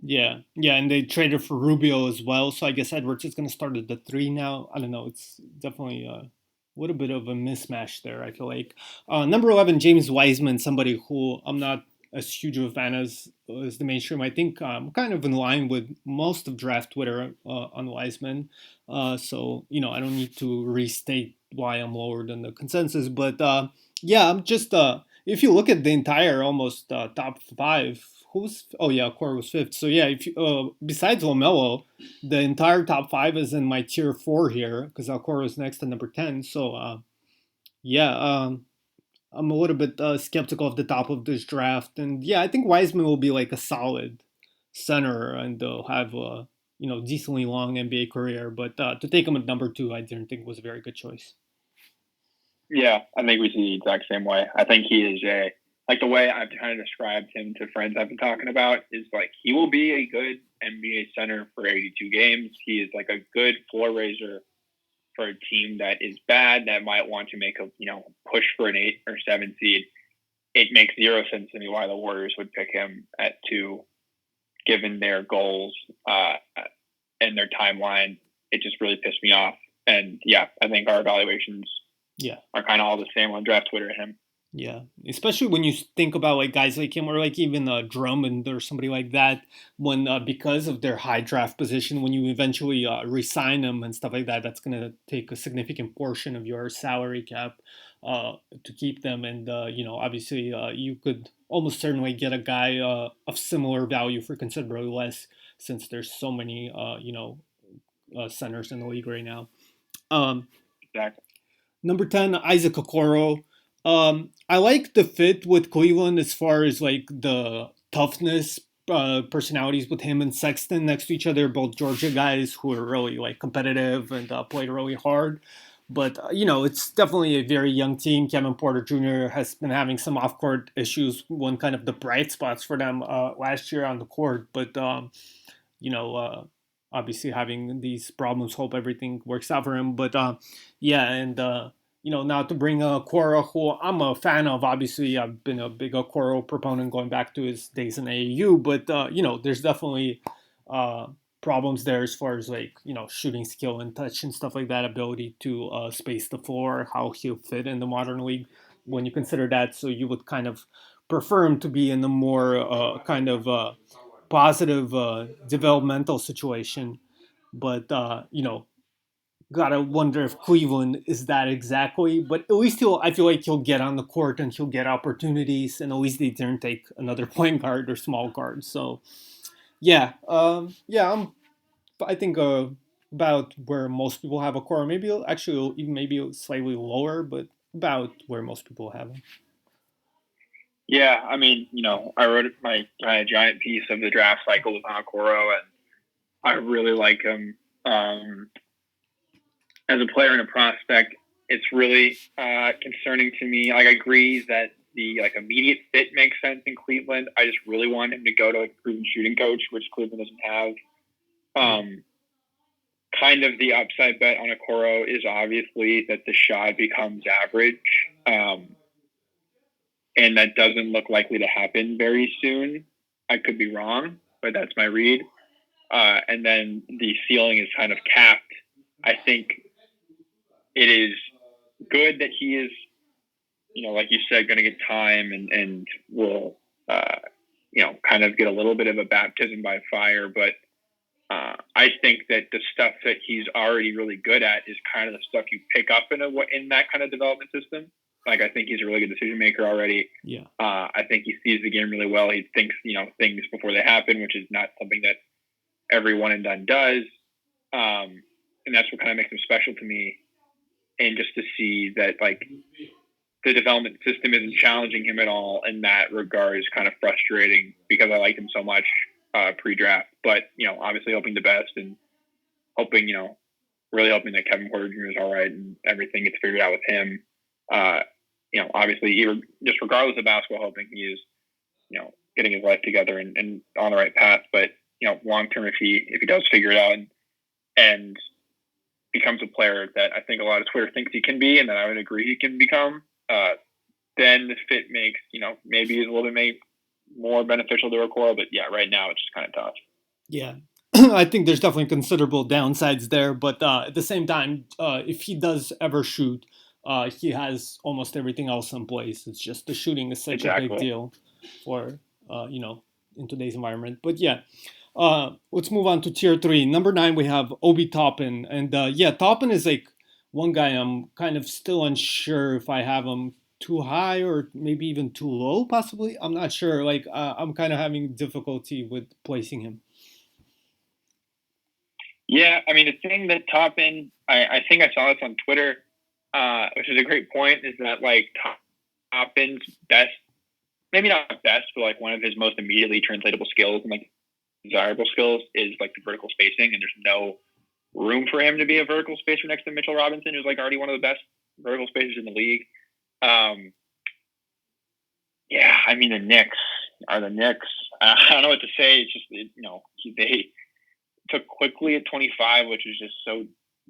Yeah, yeah, and they traded for Rubio as well, so I guess Edwards is going to start at the 3 now. I don't know. It's definitely a little bit of a mismatch there, I feel like. Number 11, James Weisman, somebody who I'm not as huge of a fan as the mainstream. I think I'm kind of in line with most of draft Twitter on Weisman. So I don't need to restate why I'm lower than the consensus. But yeah, I'm just if you look at the entire almost top 5, who's oh yeah, Core was fifth. So yeah, if you, besides LaMelo, the entire top 5 is in my tier 4 here because Alcor was next to number 10. So yeah, I'm a little bit skeptical of the top of this draft, and yeah, I think Wiseman will be like a solid center, and they'll have a decently long NBA career. But to take him at number 2, I didn't think was a very good choice. Yeah, I think we see the exact same way. I think he is the way I've kind of described him to friends I've been talking about is he will be a good NBA center for 82 games. He is like a good floor raiser for a team that is bad, that might want to make a push for an 8 or 7 seed. It makes zero sense to me why the Warriors would pick him at 2, given their goals and their timeline. It just really pissed me off. And yeah, I think our evaluations are kind of all the same on draft Twitter. Him. Yeah, especially when you think about guys like him, or even Drummond or somebody like that, when because of their high draft position, when you eventually resign them and stuff like that, that's going to take a significant portion of your salary cap to keep them. And obviously, you could almost certainly get a guy of similar value for considerably less, since there's so many centers in the league right now. Exactly. Number 10, Isaac Okoro. I like the fit with Cleveland as far as the toughness personalities with him and Sexton next to each other, both Georgia guys who are really competitive and played really hard. But it's definitely a very young team. Kevin Porter Jr. has been having some off-court issues. One kind of the bright spots for them last year on the court, but you know, obviously having these problems. Hope everything works out for him. But yeah, and now to bring Okoro, who I'm a fan of. Obviously, I've been a big Okoro proponent going back to his days in AAU. But there's definitely problems there as far as shooting skill and touch and stuff like that, ability to space the floor, how he'll fit in the modern league. When you consider that, so you would kind of prefer him to be in the more kind of positive developmental situation. But gotta wonder if Cleveland is that exactly. But at least I feel like he'll get on the court and he'll get opportunities, and at least they didn't take another point guard or small guard. So yeah, I think about where most people have a core. Maybe actually even maybe slightly lower, but about where most people have him. Yeah, I mean, I wrote my giant piece of the draft cycle with Okoro, and I really like him as a player and a prospect. It's really concerning to me. Like, I agree that the immediate fit makes sense in Cleveland. I just really want him to go to a proven shooting coach, which Cleveland doesn't have. Kind of the upside bet on Okoro is obviously that the shot becomes average. And that doesn't look likely to happen very soon. I could be wrong, but that's my read. And then the ceiling is kind of capped. I think it is good that he is, like you said, going to get time and will, kind of get a little bit of a baptism by fire. But I think that the stuff that he's already really good at is kind of the stuff you pick up in that kind of development system. Like, I think he's a really good decision maker already. Yeah. I think he sees the game really well. He thinks, things before they happen, which is not something that every one and done does. And that's what kind of makes him special to me. And just to see that, like, the development system isn't challenging him at all in that regard is kind of frustrating because I liked him so much pre-draft. But, obviously hoping the best and hoping, really hoping that Kevin Porter Jr. is all right and everything gets figured out with him. Obviously, even just regardless of basketball, hoping he is, getting his life together and on the right path. But, long term, if he does figure it out and becomes a player that I think a lot of Twitter thinks he can be, and that I would agree he can become, then the fit makes, maybe is a little bit more beneficial to Okoro. But yeah, right now it's just kind of tough. Yeah. I think there's definitely considerable downsides there, but at the same time, if he does ever shoot, he has almost everything else in place. It's just the shooting is such a big deal for, in today's environment. But yeah, let's move on to tier 3. Number 9, we have Obi Toppin. And Toppin is like one guy I'm kind of still unsure if I have him too high or maybe even too low, possibly. I'm not sure. Like, I'm kind of having difficulty with placing him. Yeah, I mean, the thing that Toppin, I think I saw this on Twitter, which is a great point, is that, like, Toppin's best, maybe not best, but, like, one of his most immediately translatable skills and, like, desirable skills is, like, the vertical spacing, and there's no room for him to be a vertical spacer next to Mitchell Robinson, who's, like, already one of the best vertical spacers in the league. Yeah, I mean, the Knicks are the Knicks. I don't know what to say. It's just, they took quickly at 25, which is just so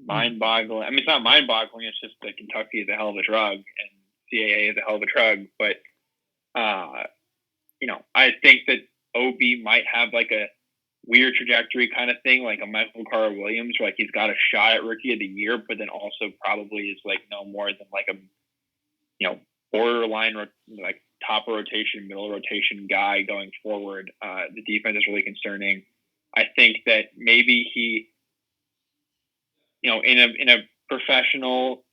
mind-boggling. I mean, it's not mind-boggling. It's just that Kentucky is a hell of a drug and CAA is a hell of a drug. But, I think that OB might have like a weird trajectory kind of thing, like a Michael Carter Williams, where like he's got a shot at Rookie of the Year, but then also probably is like no more than like a, borderline like top rotation, middle rotation guy going forward. The defense is really concerning. I think that maybe he, in a professional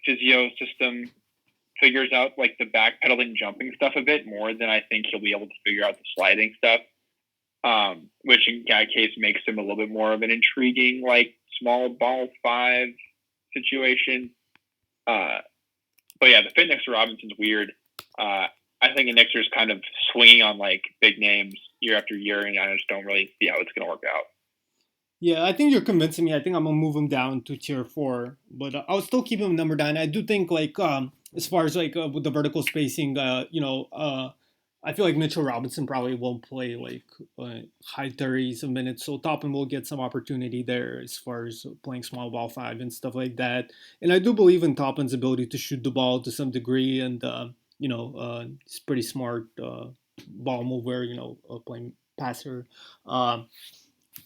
physio system, figures out like the backpedaling jumping stuff a bit more than I think he'll be able to figure out the sliding stuff, which in that case makes him a little bit more of an intriguing, like, small ball 5 situation. But yeah, the fit next to Robinson's weird. I think the Knicks are just kind of swinging on like big names year after year, and I just don't really see how it's going to work out. Yeah, I think you're convincing me. I think I'm gonna move him down to tier 4, but I'll still keep him number 9. I do think like as far as like with the vertical spacing, I feel like Mitchell Robinson probably won't play like high 30s a minute, so Toppin will get some opportunity there as far as playing small ball 5 and stuff like that. And I do believe in Toppin's ability to shoot the ball to some degree, and he's pretty smart ball mover, playing passer.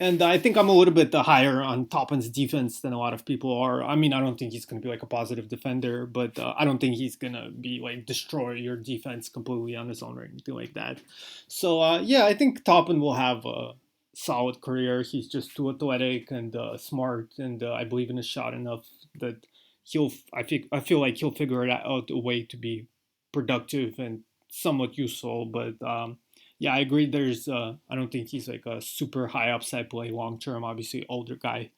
And I think I'm a little bit higher on Toppin's defense than a lot of people are. I mean, I don't think he's going to be like a positive defender, but I don't think he's going to be like destroy your defense completely on his own or anything like that. So, I think Toppin will have a solid career. He's just too athletic and smart, and I believe in his shot enough that I feel like he'll figure it out a way to be productive and somewhat useful. But Yeah, I agree. I don't think he's like a super high upside play long term. Obviously, older guy.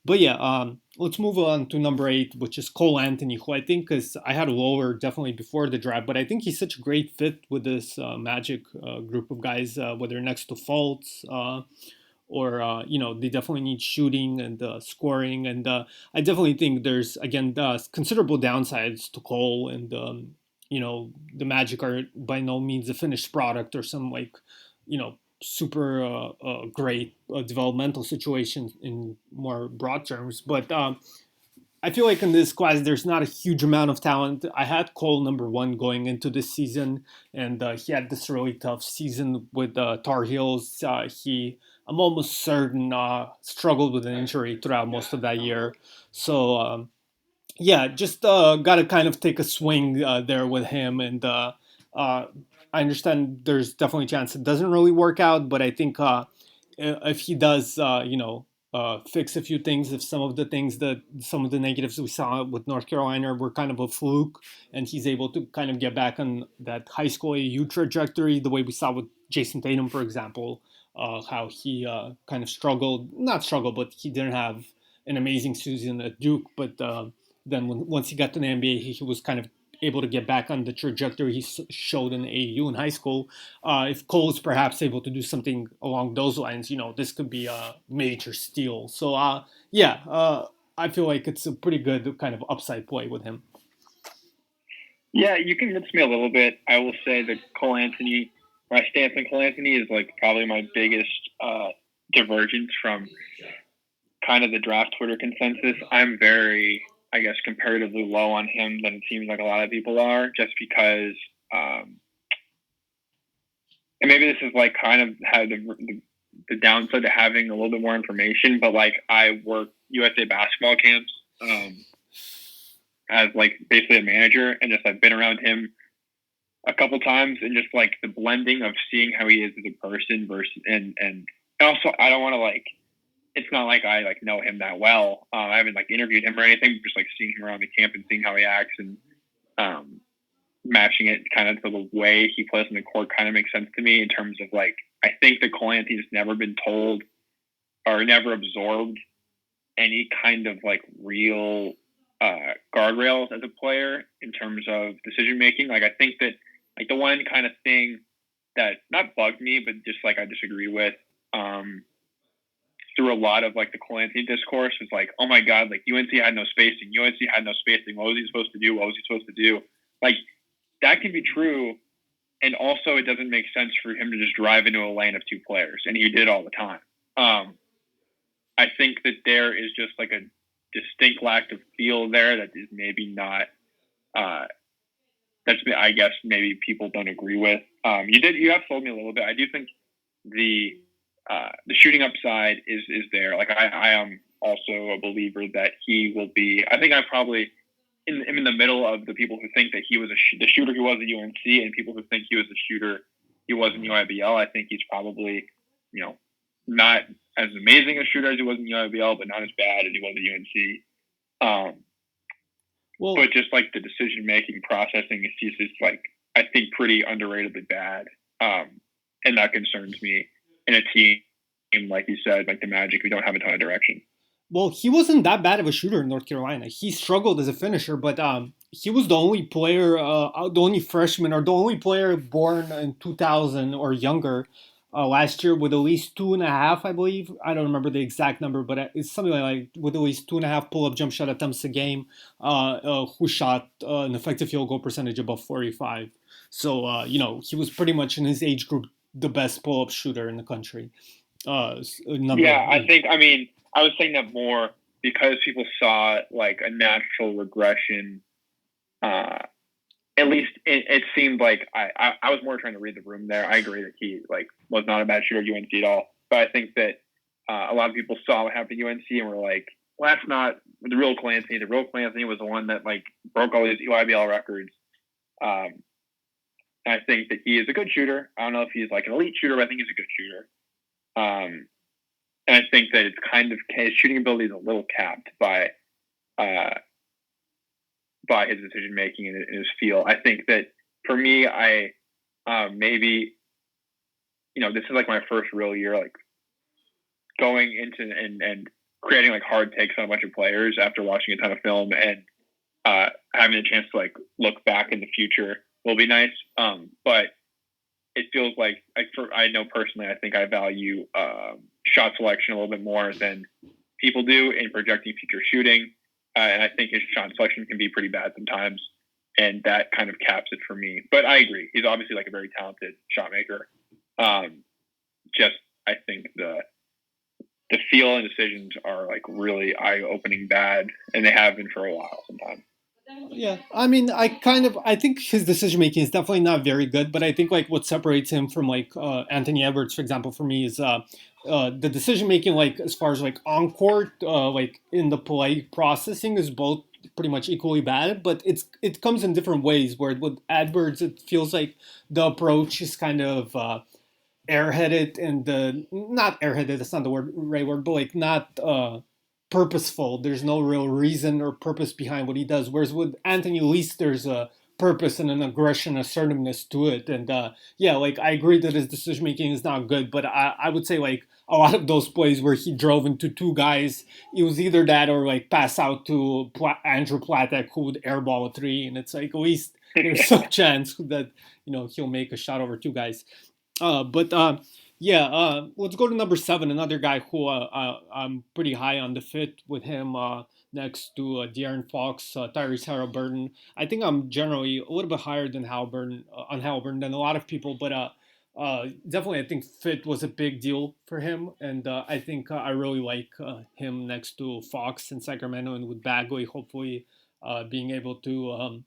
But yeah, let's move on to number 8, which is Cole Anthony, who I think is I had lower definitely before the draft, but I think he's such a great fit with this Magic group of guys, whether next to Fultz, or they definitely need shooting and scoring, and I definitely think there's again considerable downsides to Cole, and the Magic are by no means a finished product or some like super great developmental situation in more broad terms, but I feel like in this class, there's not a huge amount of talent. I had Cole number 1 going into this season, and he had this really tough season with Tar Heels. I'm almost certain, struggled with an injury throughout most of that year. So, yeah, just got to kind of take a swing there with him. And uh, I understand there's definitely a chance it doesn't really work out, but I think if he does, fix a few things, if some of the negatives we saw with North Carolina were kind of a fluke, and he's able to kind of get back on that high school AU trajectory, the way we saw with Jason Tatum, for example, how he kind of not struggled, but he didn't have an amazing season at Duke, but then once he got to the NBA, he was kind of able to get back on the trajectory he showed in AAU in high school. If Cole is perhaps able to do something along those lines, this could be a major steal. So, yeah, I feel like it's a pretty good kind of upside play with him. Yeah, you convinced me a little bit. I will say that Cole Anthony, my stance on Cole Anthony is like probably my biggest divergence from kind of the draft Twitter consensus. I'm very, I guess, comparatively low on him than it seems like a lot of people are, just because, and maybe this is like kind of how the downside to having a little bit more information, but like I work USA basketball camps as like basically a manager, and just I've been around him a couple times, and just like the blending of seeing how he is as a person versus and also I don't want to like, it's not like I like know him that well. I haven't like interviewed him or anything, but just like seeing him around the camp and seeing how he acts, and matching it kind of to the way he plays on the court kind of makes sense to me in terms of like, I think that Cole Anthony's never been told or never absorbed any kind of like real guardrails as a player in terms of decision making. Like I think that like the one kind of thing that not bugged me, but just like I disagree with through a lot of like the Cole Anthony discourse was like, oh my God, like UNC had no spacing. UNC had no spacing. What was he supposed to do? What was he supposed to do? Like that can be true. And also it doesn't make sense for him to just drive into a lane of 2 players. And he did all the time. I think that there is just like a distinct lack of feel there that is maybe not, that's, I guess maybe people don't agree with. You have sold me a little bit. I do think the shooting upside is there. Like I am also a believer that he will be, I think I probably am in the middle of the people who think that he was the shooter he was at UNC and people who think he was the shooter he was in UIBL. I think he's probably, not as amazing a shooter as he was in UIBL, but not as bad as he was at UNC. But just like the decision making processing is just like, I think pretty underratedly bad. And that concerns me in a team, like you said, like the Magic, we don't have a ton of direction. Well, he wasn't that bad of a shooter in North Carolina. He struggled as a finisher, but he was the only player, the only freshman, or the only player born in 2000 or younger last year with at least 2.5, I believe. I don't remember the exact number, but it's something like with at least 2.5 pull-up jump shot attempts a game, who shot an effective field goal percentage above 45. So, he was pretty much in his age group the best pull-up shooter in the country. I was saying that more because people saw like a natural regression. At least it seemed like I was more trying to read the room there. I agree that he like was not a bad shooter at UNC at all, but I think that a lot of people saw what happened at UNC and were like, well, that's not the real Cole Anthony. The real Cole Anthony was the one that like broke all these UIBL records. I think that he is a good shooter. I don't know if he's like an elite shooter, but I think he's a good shooter. And I think that it's kind of his shooting ability is a little capped by his decision making and his feel. I think that for me, I maybe this is like my first real year, like going into and creating like hard takes on a bunch of players after watching a ton of film and having a chance to like look back in the future will be nice. But it feels like I know personally, I think I value shot selection a little bit more than people do in projecting future shooting. And I think his shot selection can be pretty bad sometimes. And that kind of caps it for me. But I agree. He's obviously like a very talented shot maker. I think the feel and decisions are like really eye-opening bad, and they have been for a while sometimes. Yeah, I mean, I think his decision making is definitely not very good, but I think like what separates him from like Anthony Edwards, for example, for me is the decision making, like as far as like on court, like in the play processing, is both pretty much equally bad, but it comes in different ways. Where with Edwards, it feels like the approach is kind of airheaded and not airheaded. That's not the right word, but like not purposeful. There's no real reason or purpose behind what he does. Whereas with Anthony, at least there's a purpose and an aggression, assertiveness to it. And yeah, like I agree that his decision making is not good, but I would say like a lot of those plays where he drove into two guys, it was either that or like pass out to Andrew Platek who would airball a three, and it's like at least there's some chance that he'll make a shot over two guys. Let's go to number 7. Another guy who I'm pretty high on the fit with him next to De'Aaron Fox, Tyrese Haliburton. I think I'm generally a little bit higher than on Haliburton than a lot of people, but definitely I think fit was a big deal for him, and I think I really like him next to Fox in Sacramento, and with Bagley hopefully being able to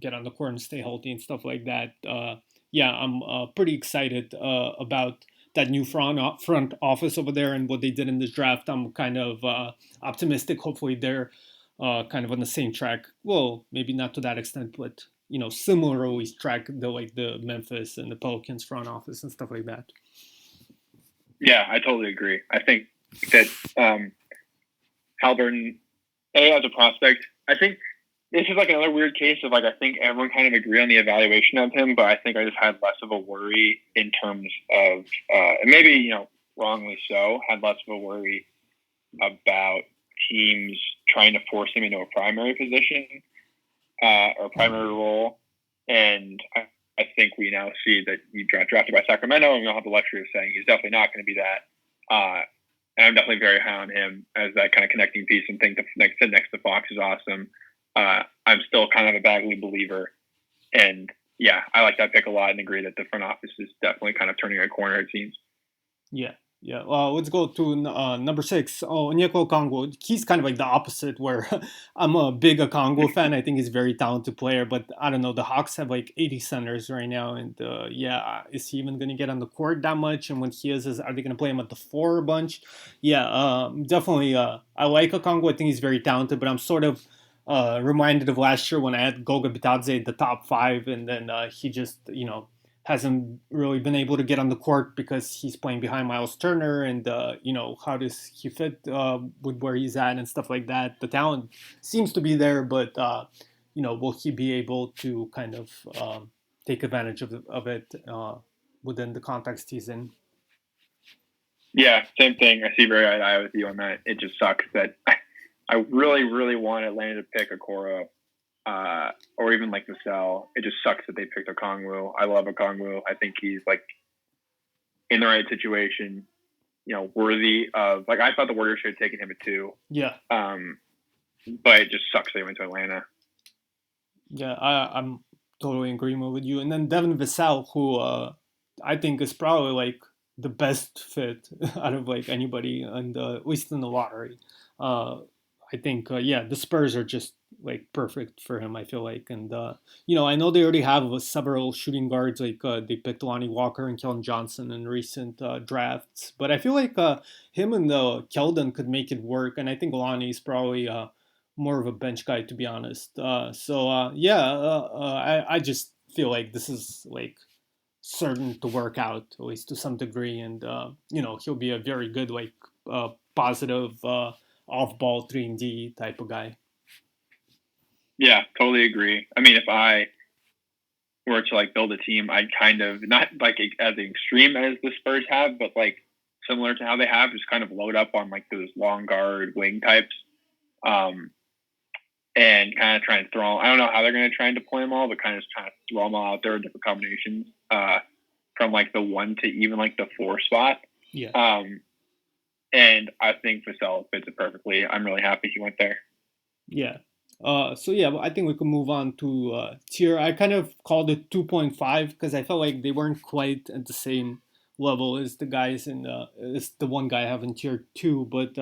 get on the court and stay healthy and stuff like that. Yeah, I'm pretty excited about that new front office over there and what they did in this draft. I'm kind of optimistic. Hopefully, they're kind of on the same track. Well, maybe not to that extent, but similarly track the Memphis and the Pelicans front office and stuff like that. Yeah, I totally agree. I think that Haliburton, as a prospect, I think this is like another weird case of like I think everyone kind of agree on the evaluation of him, but I think I just had less of a worry in terms of and maybe wrongly so, had less of a worry about teams trying to force him into a primary position or primary role. And I think we now see that he got drafted by Sacramento, and we don't have the luxury of saying he's definitely not going to be that. And I'm definitely very high on him as that kind of connecting piece, and think next to Fox is awesome. I'm still kind of a Bagley believer, and yeah, I like that pick a lot and agree that the front office is definitely kind of turning a corner, it seems. Yeah. Let's go to number 6. Onyeka Okongwu. He's kind of like the opposite, where I'm a big Okongwu fan. I think he's a very talented player, but I don't know. The Hawks have like 80 centers right now, and is he even going to get on the court that much? And when he is are they going to play him at the 4 a bunch? Yeah, definitely. I like Okongwu. I think he's very talented, but I'm sort of reminded of last year when I had Goga Bitadze the top 5, and then he just hasn't really been able to get on the court because he's playing behind Miles Turner, and how does he fit with where he's at and stuff like that. The talent seems to be there, but will he be able to kind of take advantage of it within the context he's in? Yeah, same thing. I see very eye to eye with you on that. It just sucks that I really, really want Atlanta to pick Okoro. Or even like Vassell. It just sucks that they picked Okongwu. I love Okongwu. I think he's like in the right situation, worthy of like I thought the Warriors should have taken him at 2. Yeah. But it just sucks they went to Atlanta. Yeah, I'm totally in agreement with you. And then Devin Vassell, who I think is probably like the best fit out of like anybody, and at least in the lottery. I think the Spurs are just like perfect for him, I feel like. And I know they already have several shooting guards, like they picked Lonnie Walker and Keldon Johnson in recent drafts, but I feel like him and Keldon could make it work, and I think Lonnie is probably more of a bench guy, to be honest. I just feel like this is like certain to work out, at least to some degree, and he'll be a very good like positive off-ball 3-and-D type of guy. Yeah, totally agree. I mean, if I were to like build a team, I'd kind of not like as extreme as the Spurs have, but like similar to how they have, just kind of load up on like those long guard wing types, and kind of try and throw. I don't know how they're going to try and deploy them all, but kind of just trying to throw them all out there in different combinations, from like the 1 to even like the 4 spot. Yeah. And I think Vassell fits it perfectly. I'm really happy he went there. Yeah. So yeah, I think we can move on to tier. I kind of called it 2.5 because I felt like they weren't quite at the same level as the guys as the one guy I have in tier 2, but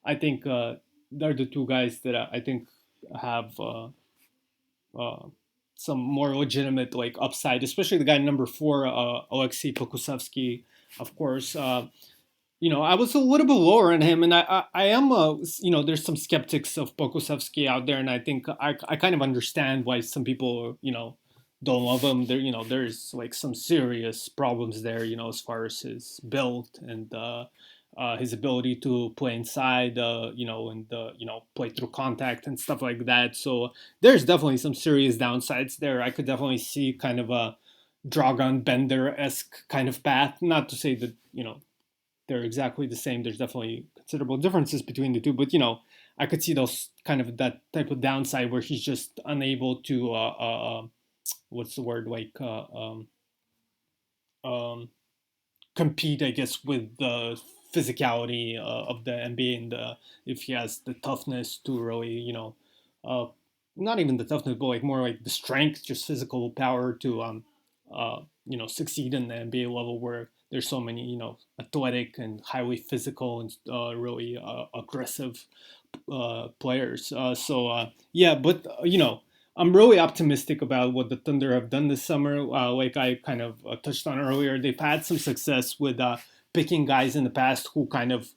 I think they're the two guys that I think have uh, some more legitimate like upside, especially the guy number 4, Aleksej Pokusevski, of course. I was a little bit lower on him, and I am, there's some skeptics of Pokusevski out there, and I think I kind of understand why some people, don't love him. There's like some serious problems there, as far as his build and his ability to play inside, and play through contact and stuff like that. So there's definitely some serious downsides there. I could definitely see kind of a Dragon Bender-esque kind of path. Not to say that, they're exactly the same. There's definitely considerable differences between the two, but I could see those kind of that type of downside where he's just unable to what's the word, like compete, I guess, with the physicality of the NBA, and if he has the toughness to really, not even the toughness, but like more like the strength, just physical power to succeed in the NBA level where there's so many, athletic and highly physical and really aggressive players. Yeah, but I'm really optimistic about what the Thunder have done this summer. Like I kind of touched on earlier, they've had some success with picking guys in the past who kind of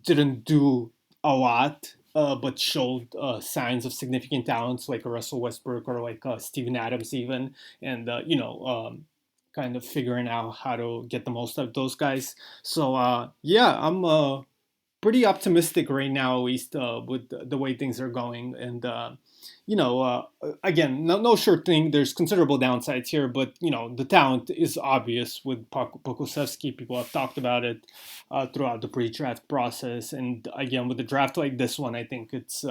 didn't do a lot, but showed signs of significant talents, like a Russell Westbrook or like Steven Adams even, and kind of figuring out how to get the most out of those guys. So yeah, I'm pretty optimistic right now, at least with the way things are going. And again, no sure thing. There's considerable downsides here, but the talent is obvious with Pokusevski. People have talked about it throughout the pre-draft process, and again with the draft like this one, I think it's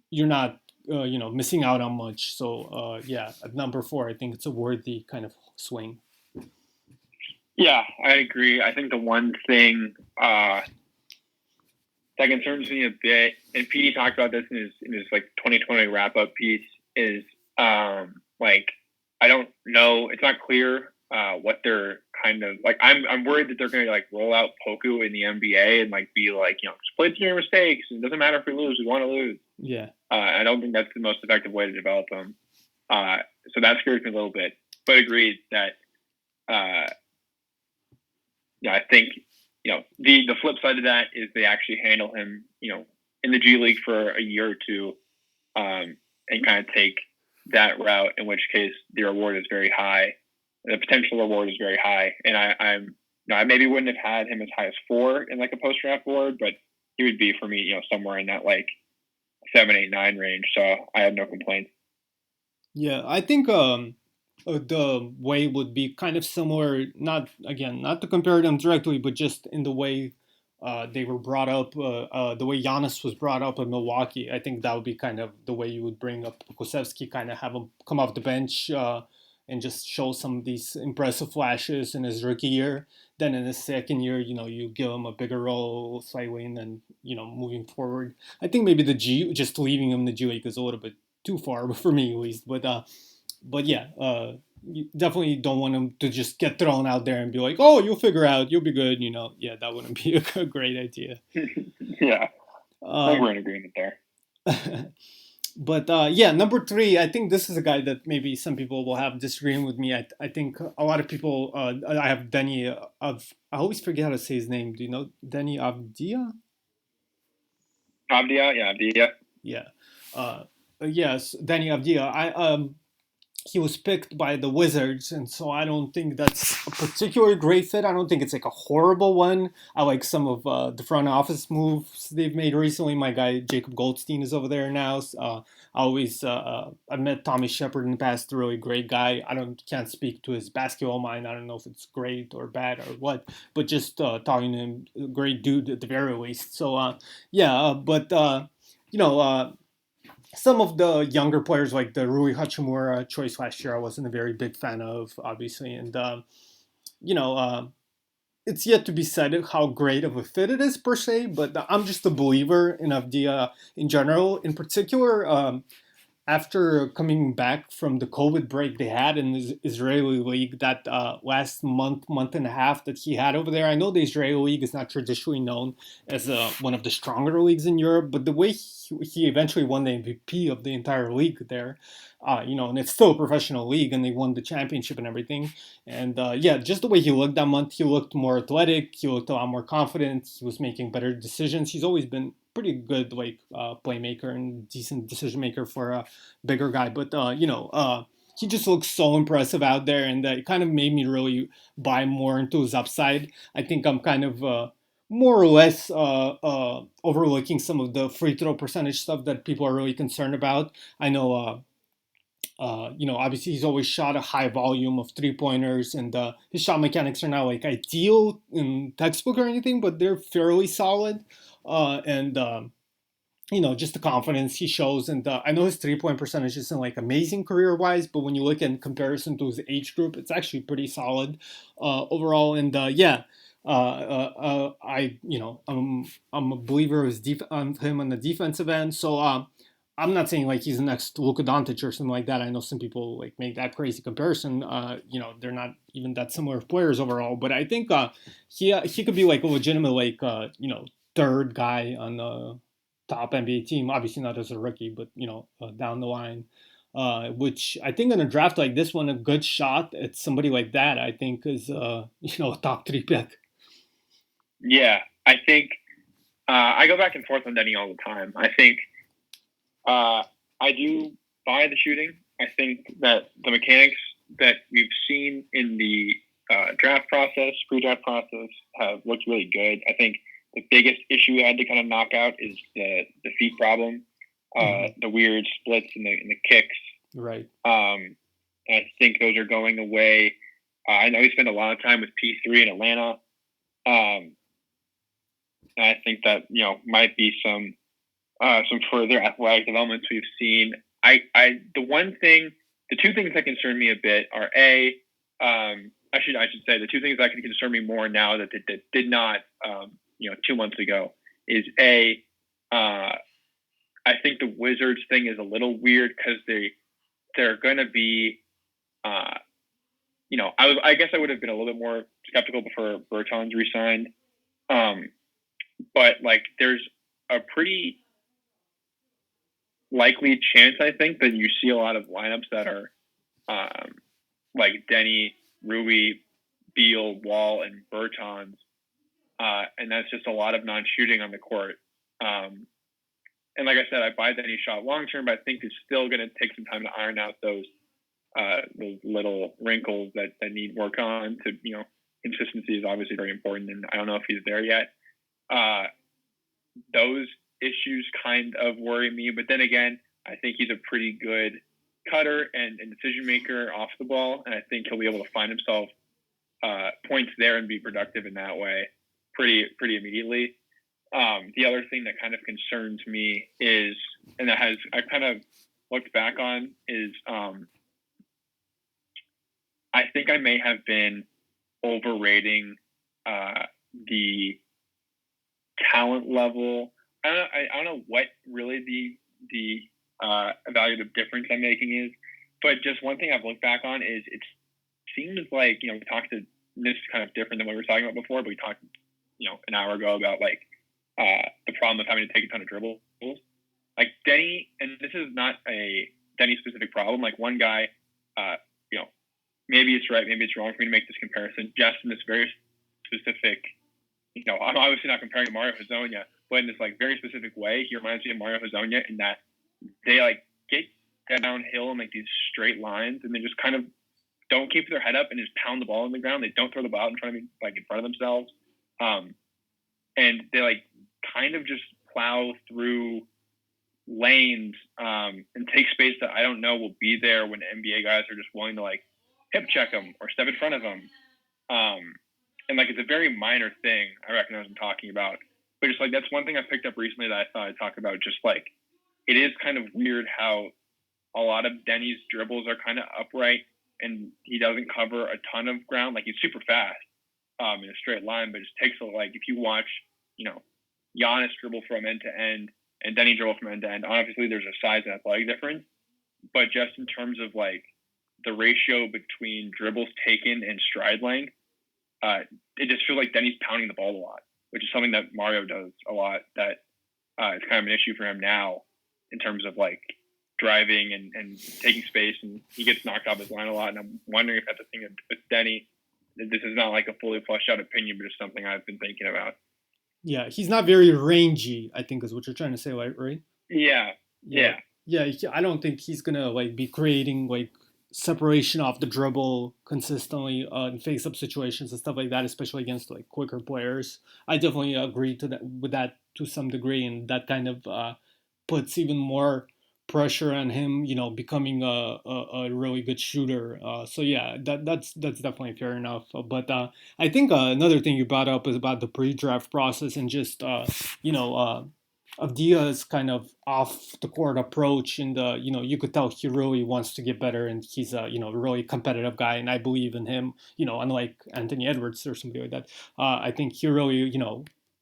you're not missing out on much. So yeah, at number 4, I think it's a worthy kind of swing. Yeah, I agree. I think the one thing that concerns me a bit, and PD talked about this in his like 2020 wrap up piece, is like I don't know. It's not clear what they're kind of like. I'm worried that they're going to like roll out Poku in the NBA and like be like just play through your mistakes. It doesn't matter if we lose. We want to lose. Yeah. I don't think that's the most effective way to develop them. So that scares me a little bit. But agreed that. I think the flip side of that is they actually handle him in the G League for a year or two, and kind of take that route. In which case, the reward is very high. The potential reward is very high, and I maybe wouldn't have had him as high as 4 in like a post draft board, but he would be for me somewhere in that like 7, 8, 9 range. So I have no complaints. Yeah, I think the way would be kind of similar. Not to compare them directly, but just in the way they were brought up, the way Giannis was brought up in Milwaukee. I think that would be kind of the way you would bring up Pokusevski, kind of have him come off the bench and just show some of these impressive flashes in his rookie year. Then in his second year, you give him a bigger role slightly, and then moving forward, I think maybe just leaving him in the G League is a little bit too far for me at least. But yeah, you definitely don't want him to just get thrown out there and be like, "Oh, you'll figure out, you'll be good." Yeah, that wouldn't be a great idea. Yeah, we're in agreement there. But yeah, number 3, I think this is a guy that maybe some people will have disagreeing with me. I think a lot of people. I have Deni of. I always forget how to say his name. Do you know Deni Avdija? Avdija, yeah, Avdija. Yeah. Yes, Deni Avdija. he was picked by the Wizards, and so I don't think that's a particularly great fit. I don't think it's like a horrible one. I like some of the front office moves they've made recently. My guy Jacob Goldstein is over there now. I met Tommy Shepard in the past, a really great guy. I don't can't speak to his basketball mind. I don't know if it's great or bad or what, but just talking to him, a great dude at the very least. So but you know. Some of the younger players, like the Rui Hachimura choice last year, I wasn't a very big fan of, obviously. And, you know, it's yet to be said how great of a fit it is, per se, but I'm just a believer in Avdia in general. In particular, after coming back from the COVID break they had in the Israeli league, that last month and a half that he had over there. I know the Israeli league is not traditionally known as one of the stronger leagues in Europe, but the way he eventually won the MVP of the entire league there, and it's still a professional league, and they won the championship and everything. And just the way he looked that month, he looked more athletic. He looked a lot more confident. He was making better decisions. He's always been pretty good, like playmaker and decent decision maker for a bigger guy. But he just looks so impressive out there, and it kind of made me really buy more into his upside. I think I'm kind of more or less overlooking some of the free throw percentage stuff that people are really concerned about. I know. Obviously he's always shot a high volume of 3 pointers, and his shot mechanics are not like ideal in textbook or anything, but they're fairly solid. And just the confidence he shows. And I know his 3 point percentage isn't like amazing career wise, but when you look in comparison to his age group, it's actually pretty solid overall. And I'm a believer of on him on the defensive end. So I'm not saying like he's the next Luka Doncic or something like that. I know some people like make that crazy comparison. They're not even that similar players overall, but I think he could be like a legitimate like third guy on the top NBA team. Obviously not as a rookie, but down the line. Which I think in a draft like this one, a good shot at somebody like that, I think is a top 3 pick. Yeah, I think I go back and forth on Deni all the time. I think I do buy the shooting. I think that the mechanics that we've seen in the draft process, pre-draft process, have looked really good. I think the biggest issue we had to kind of knock out is the feet problem, the weird splits in the kicks. Right. I think those are going away. I know he spent a lot of time with P3 in Atlanta. I think that might be some further athletic developments we've seen. The two things that concern me a bit are I should say the two things that can concern me more now that did not 2 months ago is I think the Wizards thing is a little weird because they're going to be I guess I would have been a little bit more skeptical before Bertans resigned, but like there's a pretty likely chance, I think, that you see a lot of lineups that are like Deni, Rui, Beal, Wall, and Bertans, and that's just a lot of non-shooting on the court. And like I said, I buy Deni's shot long term, but I think it's still going to take some time to iron out those little wrinkles that need work on. Consistency is obviously very important, and I don't know if he's there yet. Those issues kind of worry me, but then again, I think he's a pretty good cutter and decision maker off the ball, and I think he'll be able to find himself points there and be productive in that way pretty immediately. The other thing that kind of concerns me is, and I kind of looked back on, is I think I may have been overrating the talent level. I don't know what really the evaluative difference I'm making is, but just one thing I've looked back on is it seems like we talked to this is kind of different than what we were talking about before, but we talked an hour ago about like the problem of having to take a ton of dribbles. Like Deni, and this is not a Deni specific problem. Like one guy, maybe it's right, maybe it's wrong for me to make this comparison. Just in this very specific, I'm obviously not comparing to Mario Hezonja, but in this like very specific way, he reminds me of Mario Hezonja in that they like get downhill in like these straight lines, and they just kind of don't keep their head up and just pound the ball on the ground. They don't throw the ball out in front of themselves, and they like kind of just plow through lanes and take space that I don't know will be there when NBA guys are just willing to like hip check them or step in front of them. And like it's a very minor thing I recognize I'm talking about, but just like that's one thing I picked up recently that I thought I'd talk about. Just like it is kind of weird how a lot of Deni's dribbles are kind of upright and he doesn't cover a ton of ground. Like he's super fast in a straight line, but it just takes like if you watch, Giannis dribble from end to end and Deni dribble from end to end. Obviously, there's a size and athletic difference, but just in terms of like the ratio between dribbles taken and stride length, it just feels like Deni's pounding the ball a lot, which is something that Mario does a lot. That it's kind of an issue for him now in terms of like driving and taking space, and he gets knocked off his line a lot. And I'm wondering if that's a thing with Deni. This is not like a fully fleshed out opinion, but it's something I've been thinking about. Yeah, he's not very rangy, I think is what you're trying to say, right? Yeah. I don't think he's gonna like be creating like separation off the dribble consistently in face-up situations and stuff like that, especially against like quicker players. I definitely agree to that with that to some degree, and that kind of puts even more pressure on him, becoming a really good shooter. So yeah, that's definitely fair enough. But I think another thing you brought up is about the pre-draft process and just Avdija's kind of off the court approach, and you could tell he really wants to get better, and he's a really competitive guy, and I believe in him. Unlike Anthony Edwards or somebody like that, I think he really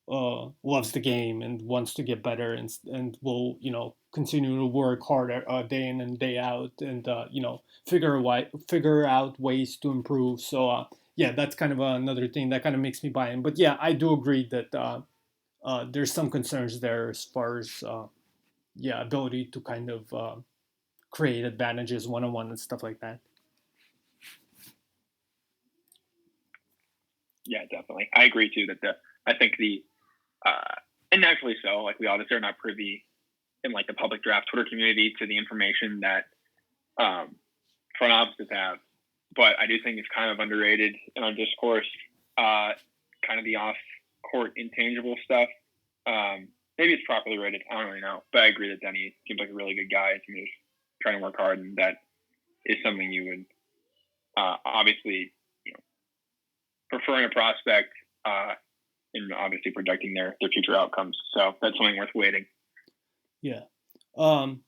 loves the game and wants to get better, and will continue to work hard day in and day out, and figure out ways to improve. So yeah, that's kind of another thing that kind of makes me buy in. But yeah, I do agree that there's some concerns there as far as ability to kind of create advantages one-on-one and stuff like that. Yeah, definitely. I agree too that I think and naturally so, like we obviously are not privy in like the public draft Twitter community to the information that front offices have, but I do think it's kind of underrated in our discourse. Kind of the off-court intangible stuff. Maybe it's properly rated. I don't really know, but I agree that Deni seems like a really good guy. He's trying to work hard, and that is something you would obviously prefer in a prospect, and obviously projecting their future outcomes. So that's something worth waiting. Yeah. So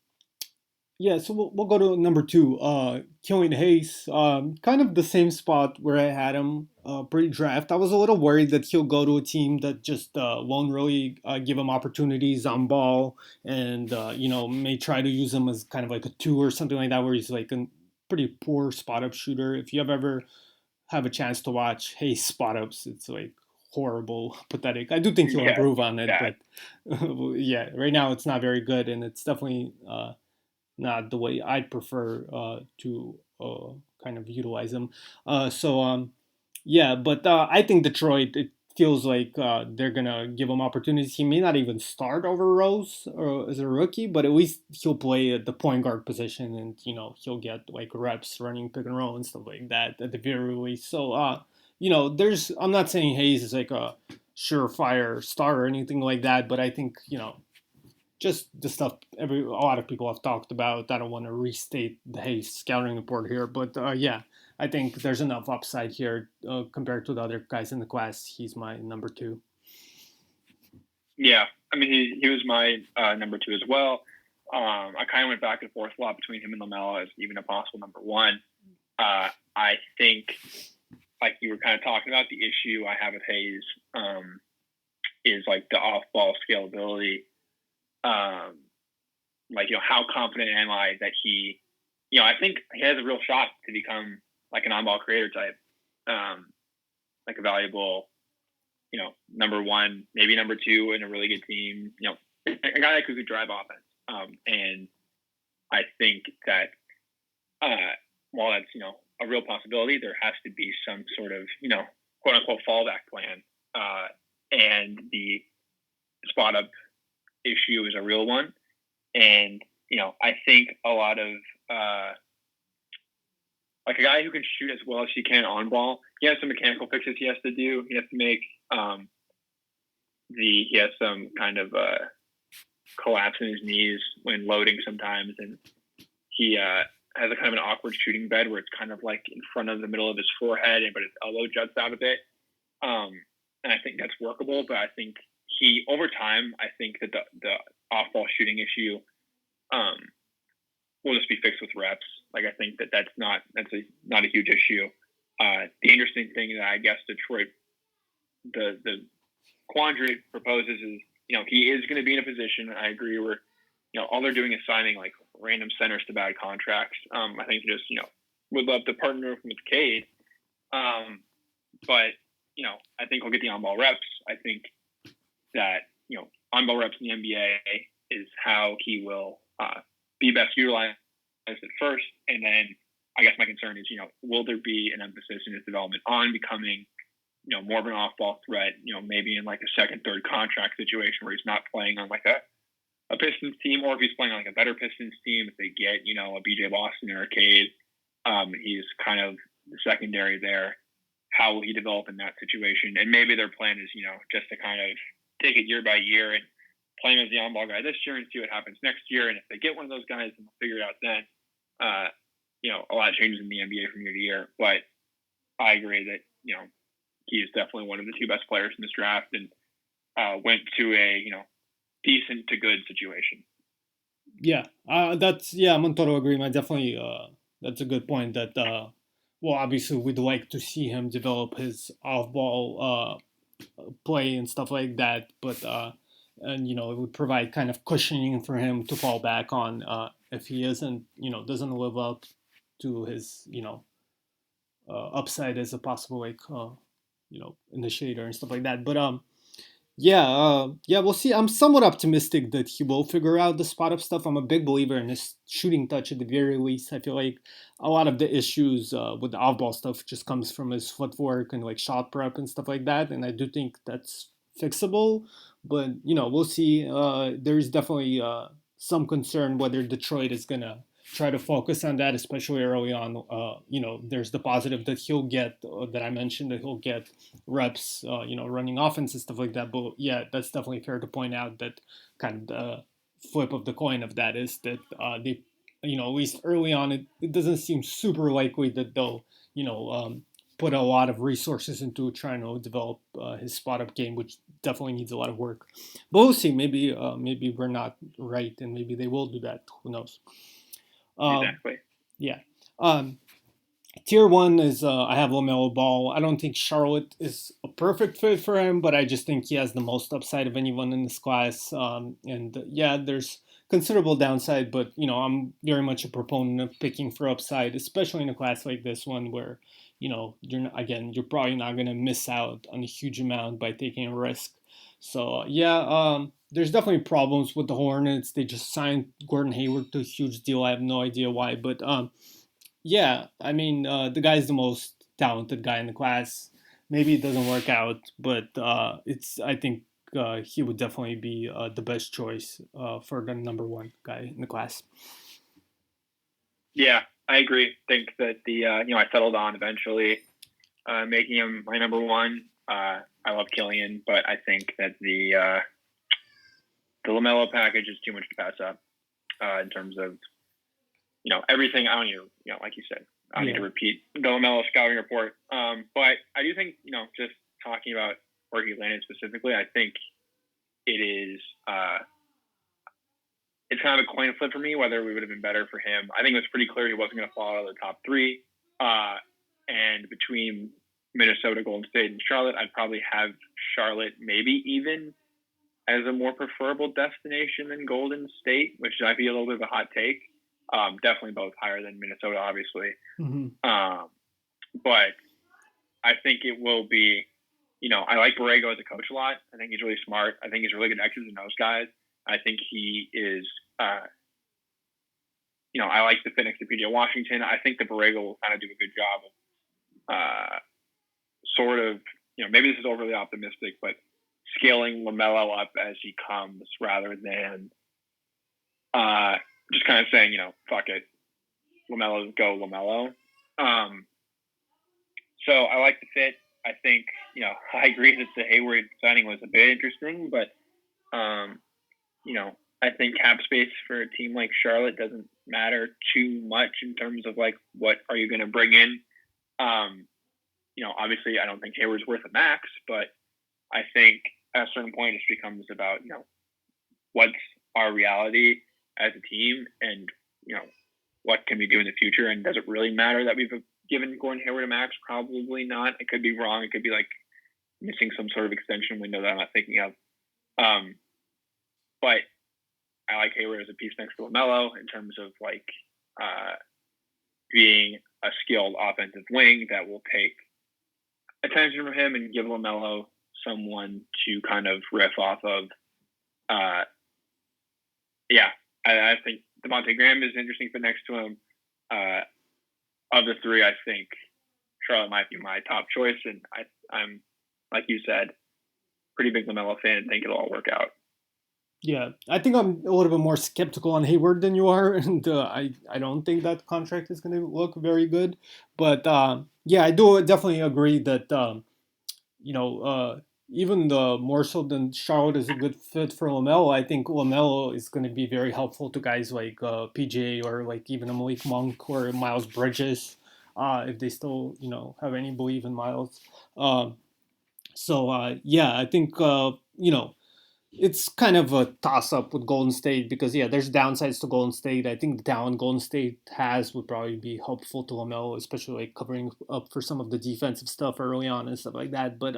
we'll go to number 2, Killian Hayes. Kind of the same spot where I had him pre-draft. I was a little worried that he'll go to a team that just won't really give him opportunities on ball, and may try to use him as kind of like a 2 or something like that, where he's like a pretty poor spot-up shooter. If you ever have a chance to watch Hayes spot-ups, it's like horrible, pathetic. I do think he'll improve on it, but yeah, right now it's not very good, and it's definitely not the way I'd prefer to kind of utilize him. But I think Detroit, it feels like they're going to give him opportunities. He may not even start over Rose as a rookie, but at least he'll play at the point guard position, and, he'll get like reps running pick and roll and stuff like that at the very least. So, I'm not saying Hayes is like a surefire star or anything like that, but I think, just the stuff a lot of people have talked about. I don't want to restate the Hayes scouting report here, but I think there's enough upside here compared to the other guys in the class. He's my number 2. Yeah, I mean he was my number 2 as well. I kind of went back and forth a lot between him and LaMelo as even a possible number 1. I think, like you were kind of talking about, the issue I have with Hayes is like the off-ball scalability. How confident am I that he, I think he has a real shot to become like an on-ball creator type, like a valuable, number 1, maybe number 2 in a really good team, a guy that could drive offense. And I think that while that's, a real possibility, there has to be some sort of, quote unquote fallback plan. And the spot up issue is a real one. And I think a lot of like a guy who can shoot as well as he can on ball. He has some mechanical fixes he has to do. He has to make he has some kind of collapse in his knees when loading sometimes, and he has a kind of an awkward shooting bed where it's kind of like in front of the middle of his forehead, but his elbow juts out a bit. And I think that's workable, but I think over time, I think that the off-ball shooting issue will just be fixed with reps. Like, I think that's not a huge issue. The interesting thing that I guess Detroit, the quandary proposes is, he is going to be in a position, I agree, where, all they're doing is signing like random centers to bad contracts. I think they just, would love to partner with Cade. But, I think he'll get the on-ball reps. I think that, on-ball reps in the NBA is how he will be best utilized at first. And then I guess my concern is, will there be an emphasis in his development on becoming, more of an off-ball threat, maybe in like a second, third contract situation where he's not playing on like a Pistons team, or if he's playing on like a better Pistons team, if they get, a BJ Boston or a Cade, he's kind of the secondary there. How will he develop in that situation? And maybe their plan is, just to kind of take it year by year and play him as the on-ball guy this year and see what happens next year. And if they get one of those guys, then they'll figure it out then. A lot of changes in the NBA from year to year. But I agree that, he is definitely one of the two best players in this draft and went to a, decent to good situation. Yeah, I'm in total agreement. Definitely, that's a good point. That obviously we'd like to see him develop his off-ball play and stuff like that, but and it would provide kind of cushioning for him to fall back on if he isn't, doesn't live up to his, upside as a possible like, initiator and stuff like that. But we'll see. I'm somewhat optimistic that he will figure out the spot up stuff. I'm a big believer in his shooting touch at the very least. I feel like a lot of the issues with the off-ball stuff just comes from his footwork and like shot prep and stuff like that. And I do think that's fixable. But, we'll see. There's definitely some concern whether Detroit is going to try to focus on that, especially early on. There's the positive that he'll get, that I mentioned, that he'll get reps, running offense and stuff like that. But yeah, that's definitely fair to point out that kind of the flip of the coin of that is that they, at least early on, it doesn't seem super likely that they'll, put a lot of resources into trying to develop his spot up game, which definitely needs a lot of work. But we'll see. Maybe we're not right, and maybe they will do that. Who knows? Exactly. Yeah. Tier 1 is I have LaMelo Ball. I don't think Charlotte is a perfect fit for him, but I just think he has the most upside of anyone in this class. There's considerable downside, but I'm very much a proponent of picking for upside, especially in a class like this one where you're probably not going to miss out on a huge amount by taking a risk. So there's definitely problems with the Hornets. They just signed Gordon Hayward to a huge deal. I have no idea why, but the guy's the most talented guy in the class. Maybe it doesn't work out, but I think he would definitely be the best choice for the number one guy in the class. Yeah, I agree. I think that I settled on eventually making him my number one. I love Killian, but I think that the LaMelo package is too much to pass up in terms of everything. I don't even like you said, I don't need to repeat the LaMelo scouting report. But I do think just talking about where he landed specifically, I think it is it's kind of a coin flip for me whether we would have been better for him. I think it was pretty clear he wasn't going to fall out of the top three. And between Minnesota, Golden State, and Charlotte, I'd probably have Charlotte maybe even as a more preferable destination than Golden State, which might be a little bit of a hot take. Definitely both higher than Minnesota, obviously. Mm-hmm. But I think it will be, I like Borrego as a coach a lot. I think he's really smart. I think he's really good X's and O's guys. I think he is, I like the fit next to PJ Washington. I think that Borrego will kind of do a good job of sort of, maybe this is overly optimistic, but scaling LaMelo up as he comes rather than just kind of saying, fuck it, LaMelo, go LaMelo. So I like the fit. I think, I agree that the Hayward signing was a bit interesting, but, I think cap space for a team like Charlotte doesn't matter too much in terms of like, what are you going to bring in? Obviously I don't think Hayward's worth a max, but I think at a certain point it becomes about, what's our reality as a team and, what can we do in the future? And does it really matter that we've given Gordon Hayward a max? Probably not. It could be wrong. It could be like missing some sort of extension window that I'm not thinking of. But I like Hayward as a piece next to LaMelo in terms of like being a skilled offensive wing that will take attention from him and give LaMelo someone to kind of riff off of. I think Devontae Graham is interesting for next to him. Of the three, I think Charlotte might be my top choice, and I'm like you said, pretty big LaMelo fan and think it'll all work out. Yeah, I think I'm a little bit more skeptical on Hayward than you are, and I don't think that contract is going to look very good. But I do definitely agree that even more so than Charlotte is a good fit for LaMelo, I think LaMelo is going to be very helpful to guys like PJ or like even a Malik Monk or Miles Bridges, if they still have any belief in Miles. I think it's kind of a toss-up with Golden State because, there's downsides to Golden State. I think the talent Golden State has would probably be helpful to LaMelo, especially like covering up for some of the defensive stuff early on and stuff like that. But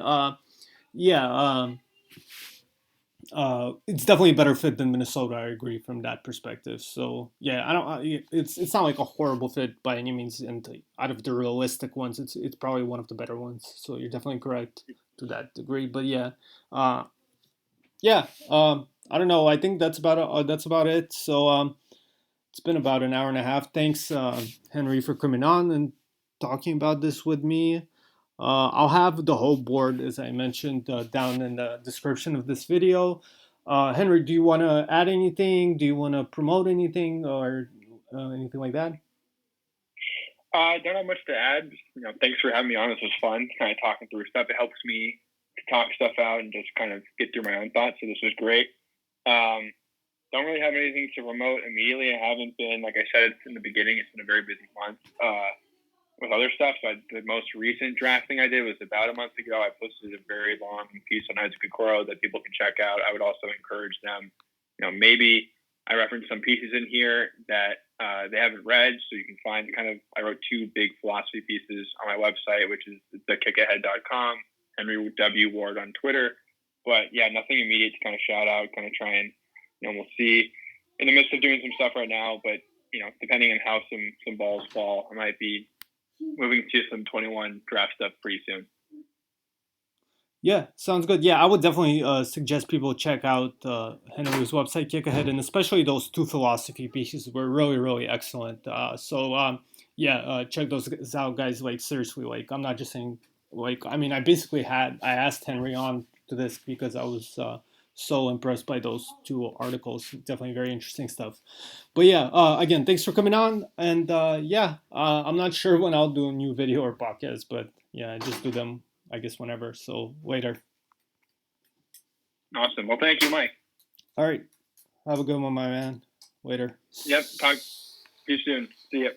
it's definitely a better fit than Minnesota. I agree from that perspective. So I don't. It's not like a horrible fit by any means, and out of the realistic ones, it's probably one of the better ones. So you're definitely correct to that degree. But I don't know. I think that's about it. So it's been about an hour and a half. Thanks, Henry, for coming on and talking about this with me. I'll have the whole board, as I mentioned, down in the description of this video. Henry, do you want to add anything? Do you want to promote anything or anything like that? I don't have much to add. Thanks for having me on. This was fun, kind of talking through stuff. It helps me to talk stuff out and just kind of get through my own thoughts. So this was great. Don't really have anything to promote immediately. I haven't been, like I said in the beginning, it's been a very busy month with other stuff. So the most recent drafting I did was about a month ago. I posted a very long piece on Isaac Okoro that people can check out. I would also encourage them, maybe I referenced some pieces in here that they haven't read, so you can find I wrote 2 big philosophy pieces on my website, which is thekickahead.com, Henry W. Ward on Twitter. But nothing immediate to kind of shout out, kind of try and, we'll see. In the midst of doing some stuff right now, but, depending on how some balls fall, I might be moving to some 21 draft stuff pretty soon. Yeah, sounds good. Yeah, I would definitely suggest people check out Henry's website, Kick Ahead, and especially those 2 philosophy pieces were really, really excellent. Check those out, guys. Like, seriously, like, I'm not just saying, like, I mean, I asked Henry on to this because I was so impressed by those 2 articles. Definitely very interesting stuff. But again, thanks for coming on. And I'm not sure when I'll do a new video or podcast, but I just do them, I guess, whenever. So later. Awesome. Well, thank you, Mike. All right. Have a good one, my man. Later. Yep. Talk to you soon. See ya.